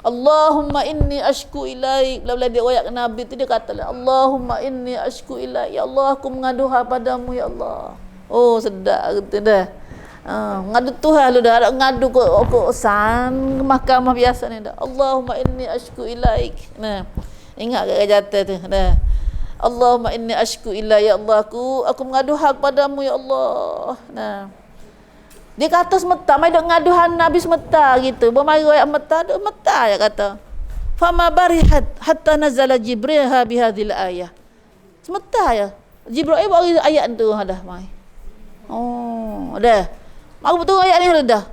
Allahumma inni ashku ilaik. Bila dia royak ke Nabi tu, dia kata lah, Allahumma inni ashku ilaik. Ya Allah, aku mengadu padamu ya Allah. Oh, sedap kata dah. Ngadu Tuhan lu dah. Ngadu kok san mahkamah biasa ni dah. Allahumma inni ashku ilaik. Nah. Ingat kat jatuh tu dah. Allahumma inni ashku illa, ya Allah, aku mengadu hak padamu ya Allah. Nah. Dia kata semeta, mai dok ngadu hak Nabi semeta gitu. Bermari ayat meta, dok meta ya kata. Fama barihat hatta nazala Jibril bi hadhil ayah. Semeta ya. Jibril bagi ayat tu dah mai. Oh, dah. Aku betul ayat ni dah.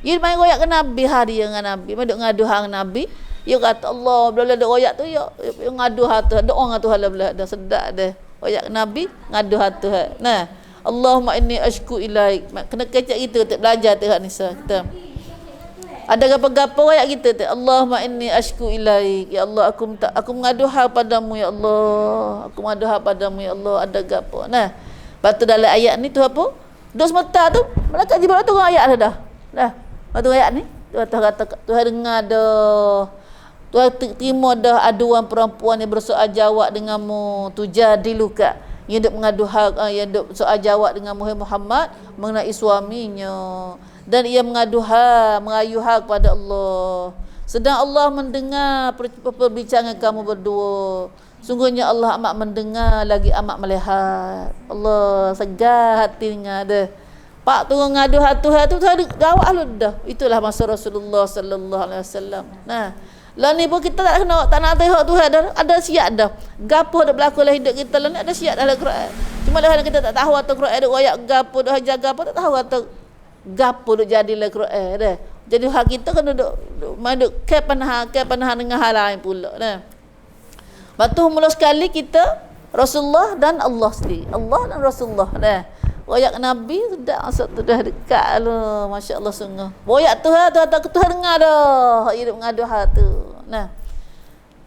Dia main royak ke Nabi hari dengan Nabi. Main duk ngadu hang Nabi. Dia kata Allah, bila ada royak tu ya ngadu hatu. Doa ngadu hala belah dah sedap dah. Royak ke Nabi ngadu hatu. Nah, Allahumma inni ashku ilaik. Kena kecak kita tak belajar tu hak Nisa kita. Ada gapo-gapo royak kita tu. Allahumma inni ashku ilaik. Ya Allah aku mengadu hal padamu ya Allah. Aku mengadu hal padamu ya Allah. Ada gapo. Nah, lepas tu dalam ayat ni tu apa? Dua semata tu malaikat Jibril tu ayat dah. Dah. Lepas tu ayat ni Tuhan kata Tuhan dengar dah. Tuhan terima dah aduan perempuan yang bersoal jawab denganmu. Tujadiluka. Yang duk mengadu hak yang duk soal jawab dengan Muhammad mengenai suaminya. Dan ia mengadu hak, mengayu hak kepada Allah. Sedang Allah mendengar perbincangan kamu berdua. Sungguhnya Allah amat mendengar lagi amat melihat. Allah segar hati dengar dah. Pak turun ngadu hatu tu gawat lu dah. Itulah masa Rasulullah sallallahu alaihi wasallam. Nah, lah ni pun kita tak nak tengok Tuhan dah. Ada siap dah. Gapo dak berlaku dalam hidup kita lah ni ada siap dalam Quran. Cuma dah kita tak tahu atau Quran ada ayat gapo dak jaga apa tak tahu atau gapo dak jadi dalam Quran dah. Jadi hak kita kena duk ke panahan dengan hal lain pula dah. Batu mula sekali kita Rasulullah dan Allah sendiri. Allah dan Rasulullah dah. Royak Nabi sudah dekat lah. Masya Allah sungguh. Royak Tuhan Tuhan dengar dah. Hidup mengadu hal tu. Nah.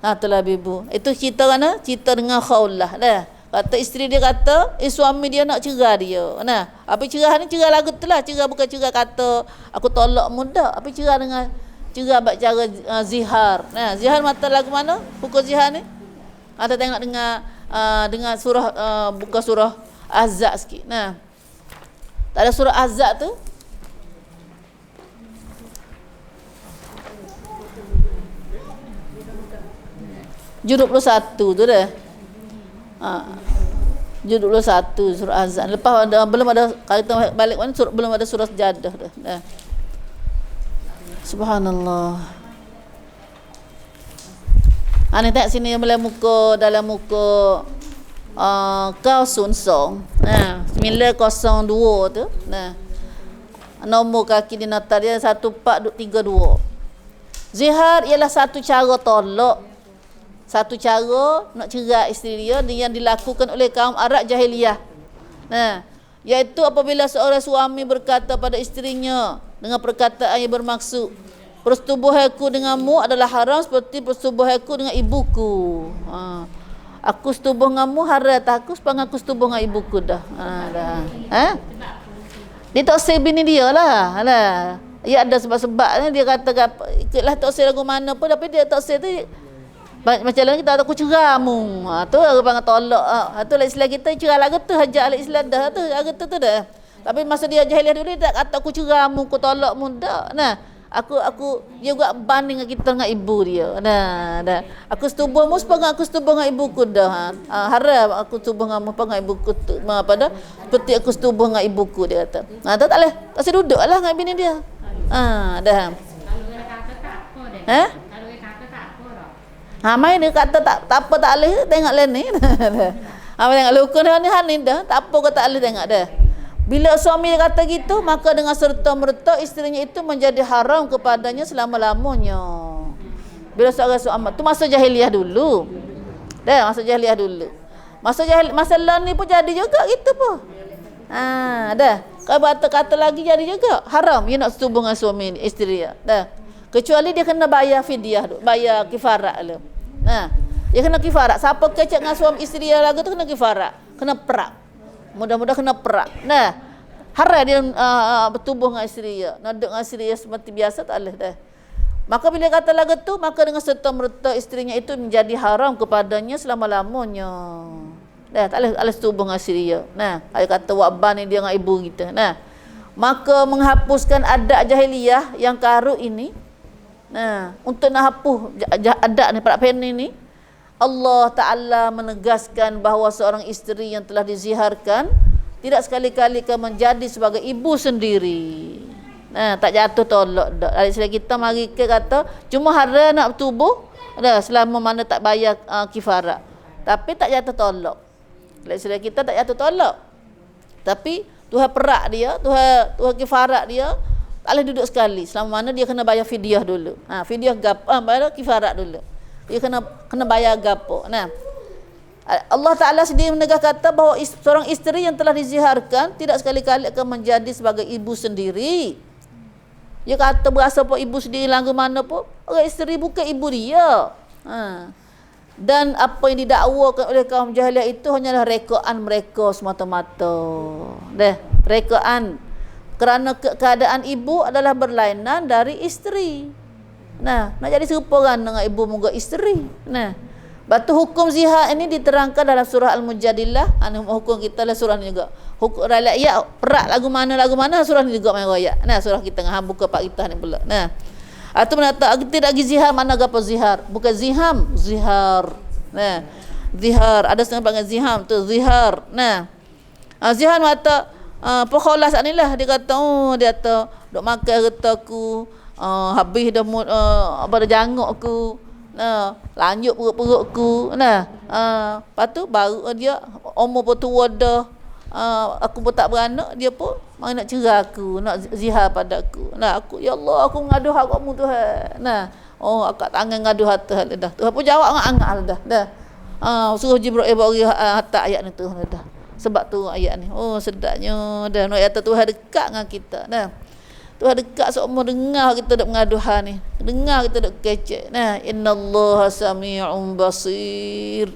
Itulah ibu. Itu cerita mana? Cerita dengan Khawlah dah. Kata isteri dia kata, suami dia nak cerah dia. Nah. Apa cerah ni? Cerah lagu tu lah. Cerah bukan cerah kata aku tolak muda. Apa cerah dengan cerah buat cara zihar. Nah, zihar mata lagu mana? Pukul zihar ni. Kita tengok dengan surah buka surah Ahzab sikit. Nah. Tak ada surah Ahzab tu. Juz 21 tu dah. Juz 21 surah Ahzab. Lepas belum ada kalau kita balik mana belum ada surah Sajadah dah. Subhanallah. Ani tak sini dalam muka kau sunsong. Nah, 902 tu. Nah. Nombor kaki di nota dia 1432. Zihar ialah satu cara tolak. Satu cara nak cerai isteri dia yang dilakukan oleh kaum Arab jahiliyah. Nah, iaitu apabila seorang suami berkata pada isterinya dengan perkataan yang bermaksud persetubuhanku denganmu adalah haram seperti persetubuhanku dengan ibuku. Aku setubuh denganmu haram tak aku sepang aku setubuh dengan ibuku dah. Dia tak say bini dia lah. Ya ada sebab-sebab dia kata ikutlah tak say lagu mana pun tapi dia tak say tu macam mana kita aku ceramu. Tu orang panggil tolak. Tu lah Islam kita cerai lagu tu hajak lah Islam dah tu lagu tu dah. Tapi masa dia jahiliah dulu dia tak kata aku ceramu aku tolakmu dah. Nah, aku dia juga banding dengan kita dengan ibu dia. Dah. Aku setubuhmu sepengah aku setubuh dengan ibuku dah. Haram aku setubuh dengan ibuku apa dah. Seperti aku setubuh dengan ibuku dia kata. Tak boleh. Tak saya duduklah dengan bini dia. Dah. Main dia kata tak apa tak boleh tengok lain ni. Tengok lukun ni dah. Tak apa kau tak boleh tengok dah. Bila suami dia kata gitu, maka dengan serta-merta isterinya itu menjadi haram kepadanya selama-lamanya. Bila seorang suami tu masa jahiliah dulu. Dah, masa jahiliah dulu. Masa ni pun jadi juga gitu pun. Dah. Kalau kata lagi jadi juga haram dia nak setubuh dengan suami isteri dia. Dah. Kecuali dia kena bayar fidyah, bayar kifarat lu. Dia kena kifarat. Siapa kecek dengan suami isteri dia lagu tu kena kifarat. Kena perak. Mudah-mudahan kena perak. Nah, haram dia bertubuh dengan isteri dia. Nak duduk dengan isteri dia seperti biasa tak boleh dah. Maka bila kata lagu tu, maka dengan serta-merta isterinya itu menjadi haram kepadanya selama-lamanya. Dah, tak boleh bertubuh dengan isteri dia. Nah, ada kata wabban ni dia dengan ibu kita. Nah, maka menghapuskan adat jahiliyah yang karut ini. Nah, untuk nak hapus adat ni pada pen ni, Allah Ta'ala menegaskan bahawa seorang isteri yang telah diziharkan tidak sekali-kali akan menjadi sebagai ibu sendiri. Tak jatuh tolak dah. Dari segi kita mari ke kata cuma haram nak bertubuh dah selama mana tak bayar kifarat. Tapi tak jatuh tolak. Dari segi kita tak jatuh tolak. Tapi Tuhan perak dia, Tuhan kifarat dia Tak boleh duduk sekali. Selama mana dia kena bayar fidyah dulu. Fidyah bayar kifarat dulu. Dia kena bayar gapo. Nah, Allah Ta'ala sendiri menegah kata bahawa seorang isteri yang telah diziharkan tidak sekali-kali akan menjadi sebagai ibu sendiri. Dia kata berasa pun ibu sendiri lagu mana pun, orang isteri bukan ibu dia. Dan apa yang didakwakan oleh kaum jahiliah itu hanyalah rekaan mereka semata-mata. Rekaan. Kerana keadaan ibu adalah berlainan dari isteri. Nak jadi serupa kan dengan ibu muka isteri. Batu hukum zihar ini diterangkan dalam surah Al-Mujadilah. Hukum kita lah surah ni juga. Hukum rakyat perak lagu mana surah ni juga main royak. Surah kita ngah buka pak kita ni pula. Atau menata tidak lagi zihar, mana apa zihar? Bukan ziham, zihar. Zihar ada setengah panggil ziham tu zihar. Zihar mata pekholas anilah dia kata dia kata duk makan hartaku, habis dah pada janguk aku. Lanjut perut-perutku. Lepas tu baru dia umur pun tua dah. Aku pun tak beranak, dia pun mai nak cerai aku, nak zihar padaku. Aku ya Allah, aku ngadu hak kamu Tuhan. Akak tangan ngadu harta dah. Tuhan pun jawab dengan angal dah. Suruh Jibril bagi harta ayat ni tu dah. Sebab tu ayat ni. Sedapnya dah. Ayat Tuhan dekat dengan kita. Tuhan dekat seumur dengar kita duk mengadu hal ni. Dengar kita duk kecek. Innallaha sami'un basir.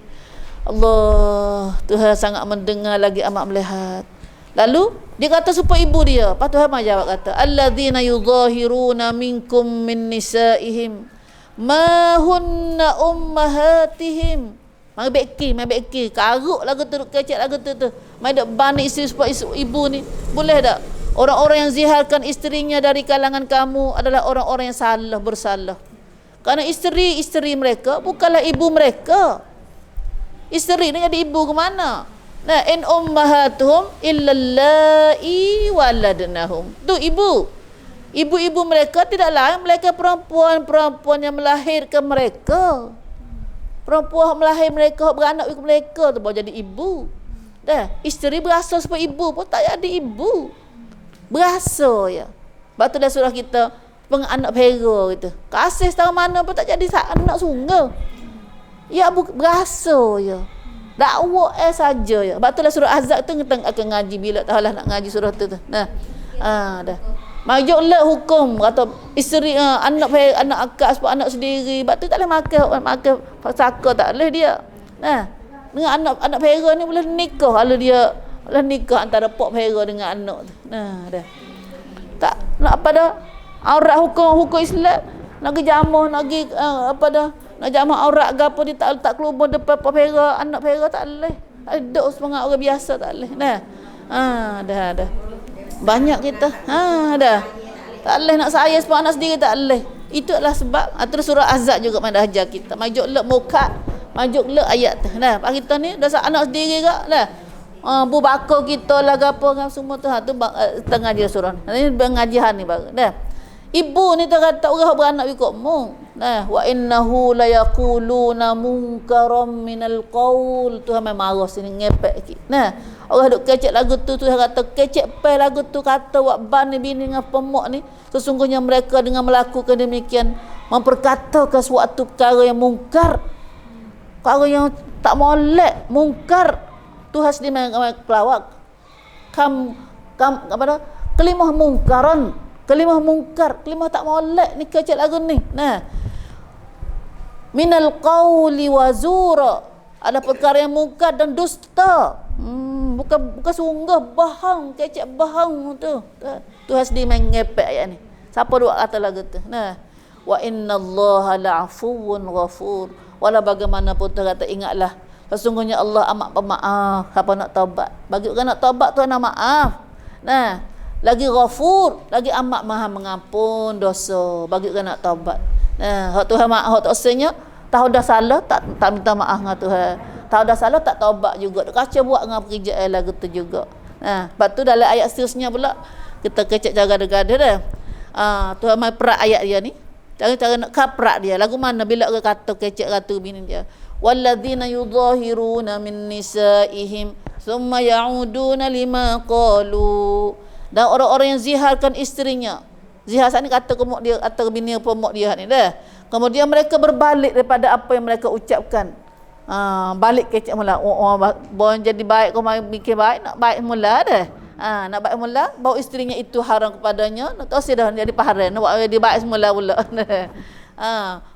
Allah, Tuhan sangat mendengar lagi amat melihat. Lalu dia kata supaya ibu dia. Lepas Tuhan jawab kata, alladzina yudhahiruna minkum min nisa'ihim ma hunna ummahatihim. Mai beki karuk lagu tu kecek lagu tu. Mai dak bani isteri supaya ibu ni. Boleh tak? Orang-orang yang ziharkan isterinya dari kalangan kamu adalah orang-orang yang bersalah. Kerana isteri mereka bukanlah ibu mereka. Isteri ni jadi ibu ke mana? In ummahatuhum illallai waladnahum. Tu ibu. Ibu-ibu mereka tidak lain mereka perempuan-perempuan yang melahirkan mereka. Perempuan melahir mereka, beranak dengan mereka tu baru jadi ibu. Isteri berasa sebagai ibu pun tak jadi ibu. Berasa ya. Sebab tu dah surah kita penganak pera gitu. Kasih tahu mana pun tak jadi anak sungguh. Ya berasa ya. Dakwah saja ya. Sebab tu dah surah Ahzab tu kita akan ngaji bila tahulah nak ngaji surah tu. Dah. Majuklah hukum kata isteri anak akak sebab anak sendiri. Sebab tu tak boleh makan saka tak boleh dia. Dengan anak pera ni boleh nikah kalau dia boleh nikah antara pok pera dengan anak tu. Dah. Tak nak apa dah aurat hukum Islam nak pergi jamah nak pergi nak jamah aurat ke apa dia tak keluar depan pok pera anak pera tak boleh. Ada semangat orang biasa tak boleh. Dah. Banyak kita. Dah. Tak boleh nak saya sebab anak sendiri tak boleh. Itu adalah sebab terus surah Ahzab juga dah ajar kita. Majuk lek mukat, majuk lek ayat tu. Dah, pak kita ni dah anak sendiri gak dah. Bu bakar kita lah gapo kan semua tu tengah dia surah. Ini pengajian ni baru. Dah. Ibu ni tu kata orang beranak ikut mu. Wa innahu la yaquluna munkaram minal qaul. Tuhan marah sini ngepek sikit. Orang duk kecek lagu tu Tuhan kata kecek pe lagu tu kata wak ban ni bini dengan pemuk ni sesungguhnya mereka dengan melakukan demikian memperkatakan suatu perkara yang mungkar. Perkara yang tak molek, mungkar. Tuhan sendiri kelawak. Apa dah? Kelimah mungkaran. Kelimah mungkar, kelimah tak molek ni kecek lagu ni. Minal qawli wa zura. Ada perkara yang mungkar dan dusta. Bukan sungguh bahang, kecek bahang tu. Tuhan sendiri mengepek ayat ni. Siapa dua kata lagu tu? Wa innallaha la'afuwun ghafur. Walau bagaimanapun Tuhan kata ingatlah sesungguhnya Allah amat pemaaf. Siapa nak taubat? Bagi orang nak taubat Tuhan nak maaf. Lagi ghafur, lagi amat maha mengampun dosa bagi orang nak taubat. Hak Tuhan maaf hak dosanya, tahu dah salah tak minta maaf dengan Tuhan. Tahu dah salah tak taubat juga. Kaca buat dengan pekerjaan lagu tu juga. Lepas tu dalam ayat seterusnya pula kita kecek cara degada dah. Tuhan mai perak ayat dia ni. Cara nak kaprak dia. Lagu mana bila orang kata kecek kata bini dia. Walladzina yudhahiruna min nisaihim thumma ya'uduna lima qalu. Dan orang-orang yang ziharkan isterinya. Zihar saat ni kata ke mak dia, kata ke bini apa mak dia ni dah. Kemudian mereka berbalik daripada apa yang mereka ucapkan. Balik kecek mula. Bon jadi baik kau mai mikir baik, nak baik mula dah. Nak baik mula, bawa isterinya itu haram kepadanya, nak tahu dah jadi paharan, nak buat dia baik semula pula.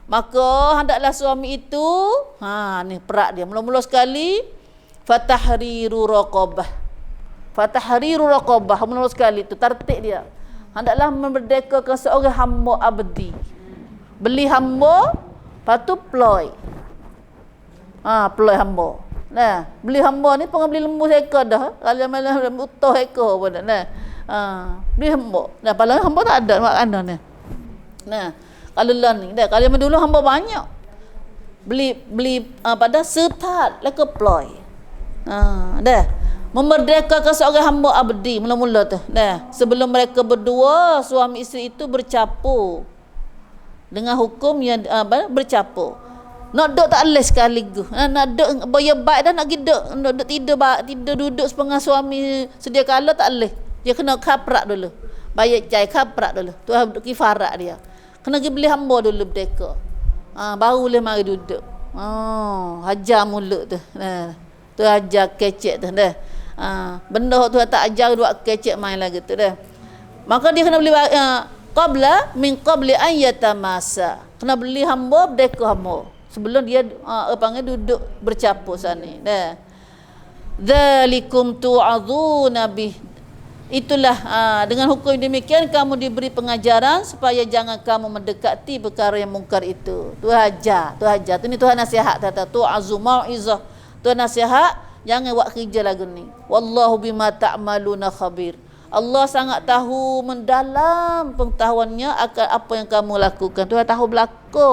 Maka hendaklah suami itu, ni perak dia. Mula-mula sekali fatahriru raqabah. Fatahriru raqabah mula sekali tu tertib dia. Hendaklah memerdekakan seorang hamba abdi. Beli hamba, lepas tu ploy. Ploy hamba. Nah, beli hamba ni pun beli lembu seekor dah. Kalau malah utuh ekor pun dah. Nah. Beli hamba. Nah, paling hamba tak ada mak kandang ni. Nah, kalau lah ni dah, kalau dulu hamba banyak. Beli pada setat leka ploy. Dah. Memerdekakan seorang hamba abdi mula-mula tu. Dah. Sebelum mereka berdua suami isteri itu bercampur dengan hukum yang bercampur. Nak duduk tak boleh sekaligus. Nak duduk bayar baik dah nak pergi duduk. Nak duduk tidur duduk sepengah suami sedia kala tak boleh. Dia kena kaprak dulu. Bayar cai kaprak dulu. Tu kifarat dia. Kena pergi beli hamba dulu berdeka. Baru boleh mari duduk. Hajar mulut tu. Tu ajar kecek tu dah. Benda tu tak ajar buat kecek main lagi tu dah. Maka dia kena beli qabla min qabli an yatamasa. Kena beli hamba berdeka hamba. Sebelum dia panggil duduk bercampur sana dah. Dzalikum tu'adzuna bih. Itulah dengan hukum demikian kamu diberi pengajaran supaya jangan kamu mendekati perkara yang mungkar itu. Tu hajar. Tu ni Tuhan nasihat kata tu'azu mau'izah. Tuhan nasihat jangan buat kerja lagu ni. Wallahu bima ta'maluna khabir. Allah sangat tahu mendalam pengetahuannya akan apa yang kamu lakukan. Tuhan tahu belaka.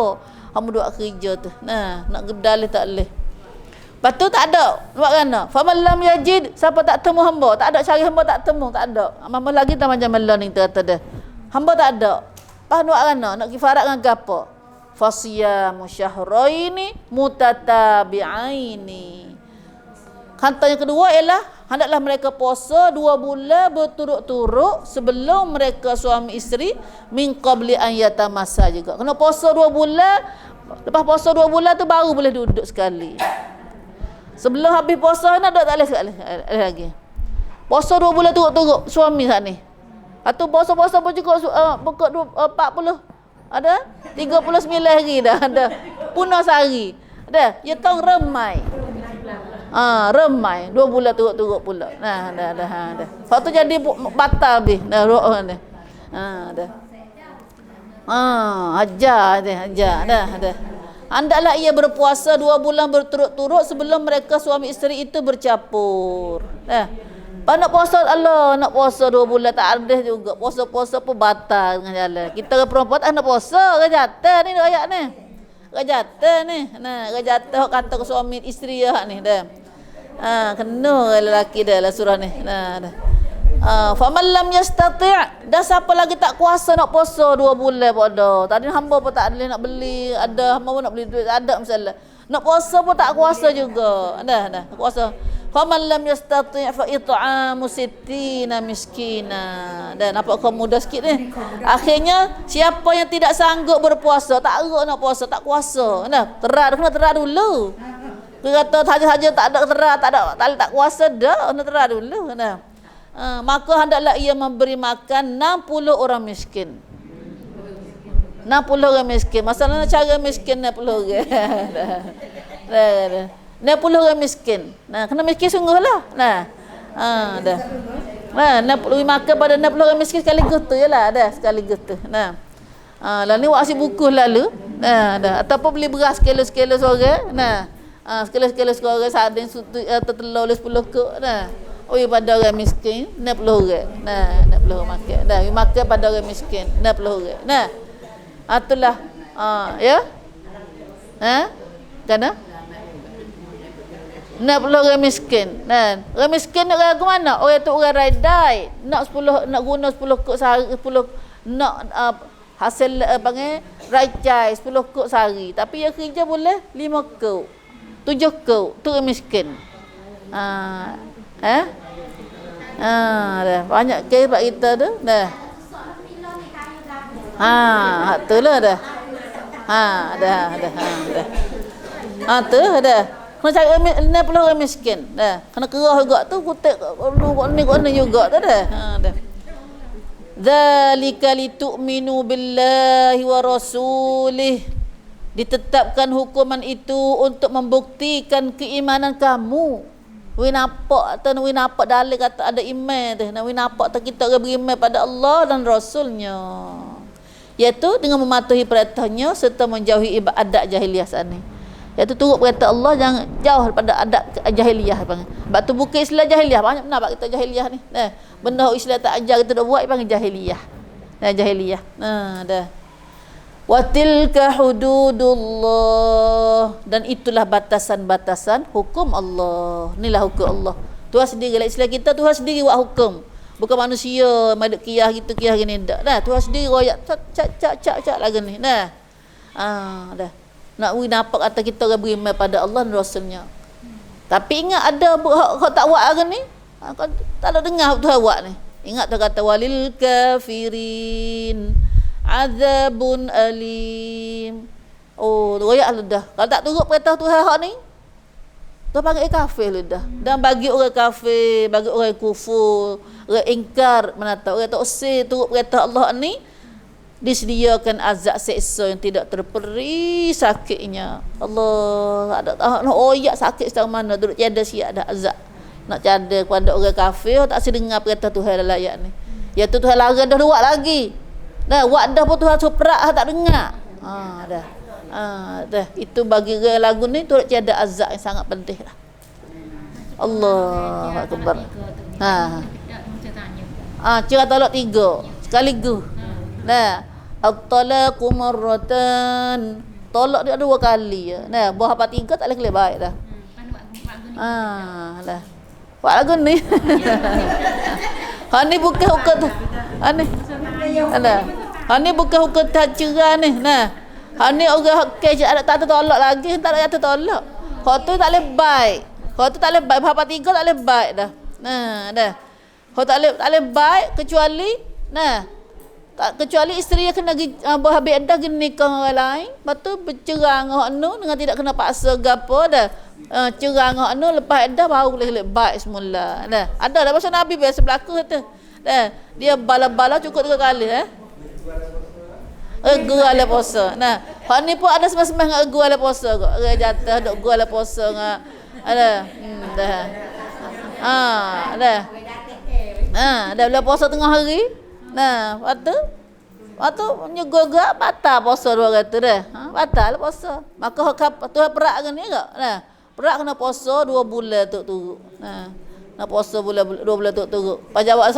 Kamu buat kerja tu. Nak gedalih tak boleh. Lepas tu tak ada. Buat mana? Faman lam yajid, siapa tak temu hamba, tak ada cari hamba tak temu, tak ada. Mama lagi tak macam melon ni kata dah. Hamba tak ada. Lepas buat mana? Nak kifarat dengan gapo? Fasiyamu syahraini mutatabi'aini. Kata yang kedua ialah hendaklah mereka puasa 2 bulan berturut-turut sebelum mereka suami isteri min qabli an yatamassa juga. Kena puasa 2 bulan, lepas puasa 2 bulan tu baru boleh duduk sekali. Sebelum habis puasa nak duduk tak boleh sekali lagi. Puasa 2 bulan turut-turut suami saat ni. Lepas tu puasa-puasa pun cukup pokok 40 ada 39 hari dah ada. Punah sehari. Dah, ya tong remai. Remai 2 bulan turut-turut pula. Dah. Lepas tu jadi batal habis. Dah roh dah. Dah. Ajar dah. Hendaklah ia berpuasa 2 bulan berturut-turut sebelum mereka suami isteri itu bercampur. Dah. Nak puasa Allah, nak puasa 2 bulan tak ada juga. Puasa-puasa pun batal dengan jalan. Kita perempuan tak nak puasa ke jatuh ni ayat ni. Rajata ni. Rajata kata ke suami isteri hak ni dah. Kena lelaki dah lah surah ni. Dah. Faman lam yastati', dah siapa lagi tak kuasa nak puasa 2 bulan pun ada. Tadi hamba pun tak boleh nak beli, ada hamba pun nak beli duit, ada masalah. Nak puasa pun tak kuasa juga. Dah kuasa. Faman lam yastati' fa it'amu sittina miskina. Dan nampak kau mudah sikit ni. Akhirnya siapa yang tidak sanggup berpuasa, tak erat nak puasa, tak kuasa. Kena terar dulu. Dia kata saja-saja tak ada terar, tak kuasa dah, kena terar dulu. Maka hendaklah ia memberi makan 60 orang miskin. 60 orang miskin. Masalahnya cara miskin 60 orang. Dah. 60 orang miskin. Kena miskin sungguhlah. Dah. 60 makan pada 60 orang miskin sekaligus tu jelah. Dah sekaligus tu. Lalu buat asyik buku lalu. Dah. Ataupun beli beras sekilo-sekilo seorang. Sekilo-sekilo seorang sardin telur 10 kok. Oi pada orang miskin 60 orang. 60 orang makan. Dah makan pada orang miskin 60 orang. Itulah ya. Kana 60 orang miskin. Orang miskin nak ke mana? Orang tu orang radai. Nak guna 10 kok sehari, 10 nak hasil panggil rajai 10 kok sehari. Tapi yang kerja boleh 5 kok. 7 kok. Tu orang miskin. Dah banyak kes buat kita tu. Dah. Ha, tu lah dah. Ha, dah. Ha, tu dah. Kena cari ni pula orang miskin. Dah. Kena kerah juga tu kutik ni juga tu dah. Ha, dah. Dzalika litu'minu billahi wa rasulih. Ditetapkan hukuman itu untuk membuktikan keimanan kamu. Wi nampak dalil kata ada iman tu. Nak wi nampak tak kita beriman pada Allah dan Rasulnya. Iaitu dengan mematuhi perintahnya serta menjauhi adat jahiliah sana. Iaitu turut perintah Allah, jangan jauh daripada adat jahiliah panggil. Sebab tu bukan Islam jahiliah. Banyak benar bab kita jahiliah ni. Benda Islam tak ajar kita dah buat panggil jahiliah. Jahiliah. Dah. Wa tilka hududullah, dan itulah batasan-batasan hukum Allah. Inilah hukum Allah. Tuhan sendiri lah Islam kita, Tuhan sendiri buat hukum. Bukan manusia maduk kiyah gitu kiyah gini dak. Dah Tuhan sendiri royak cak lagi ni. Dah. Dah. Nak nampak kata kita orang beriman pada Allah dan Rasulnya. Tapi ingat ada kau tak buat hari ni. Kau tak ada dengar Tuhan buat ni. Ingat tu kata walil kafirin azabun alim. Oh, royak dah. Kalau tak turut perintah Tuhan hak ni, Tuhan panggil kafir dah. Dan bagi orang kafir, bagi orang kufur, orang ingkar menatap, orang tak usir turut perintah Allah ni, disediakan azab seksa yang tidak terperi sakitnya. Allah ada nak oyak sakit secara mana duduk tiada siap dah azab. Nak tiada kepada orang kafir tak sedengar perintah Tuhan dalam ayat ni. Iaitu Tuhan larang dah buat lagi. Dah buat dah pun Tuhan suprak tak dengar. Dah. Dah itu bagi lagu ni turut tiada azab yang sangat pedih lah. Allah akbar. Cerita talak 3 sekaligus. Nah, at-talaqu marratan. Tolak dia 2 kali ya. Nah, buah apa 3 tak boleh kelih baik dah. Dah. Buat lagu ni. Ha ni bukan hukum tu. Ha ni. Ada. Ha ni bukan hukum cerai ni. Nah. Ha ni orang kes ada tak tolak lagi, tak ada tolak. Kau tu tak boleh baik. Kau tu tak boleh baik. Buah apa 3 tak boleh baik dah. Nah, dah. Kau tak boleh baik kecuali kecuali isteri yang kena berhabis dah kena nikah orang lain, lepas tu bercerai dengan hak nu dengan tidak kena paksa gapo dah. Cerai dengan hak nu lepas dah baru boleh baik semula. Dah. Ada dah pasal Nabi biasa berlaku kata. Dah. Dia bala-bala cukup 3 kali Gerai puasa. Nah, hak ni pun ada semasa dengan gerai puasa kok. Orang jatuh duk gerai puasa dengan ada. Dah. Dah. Dah boleh puasa tengah hari. Nah, waktu nyegogak batal puasa 2 kata dah. Batal puasa. Maka Tuhan perak kan ni enggak? Nah, perak kena puasa 2 bulan turut-turut. Nah, nak puasa 2 bulan turut-turut. Pas jawab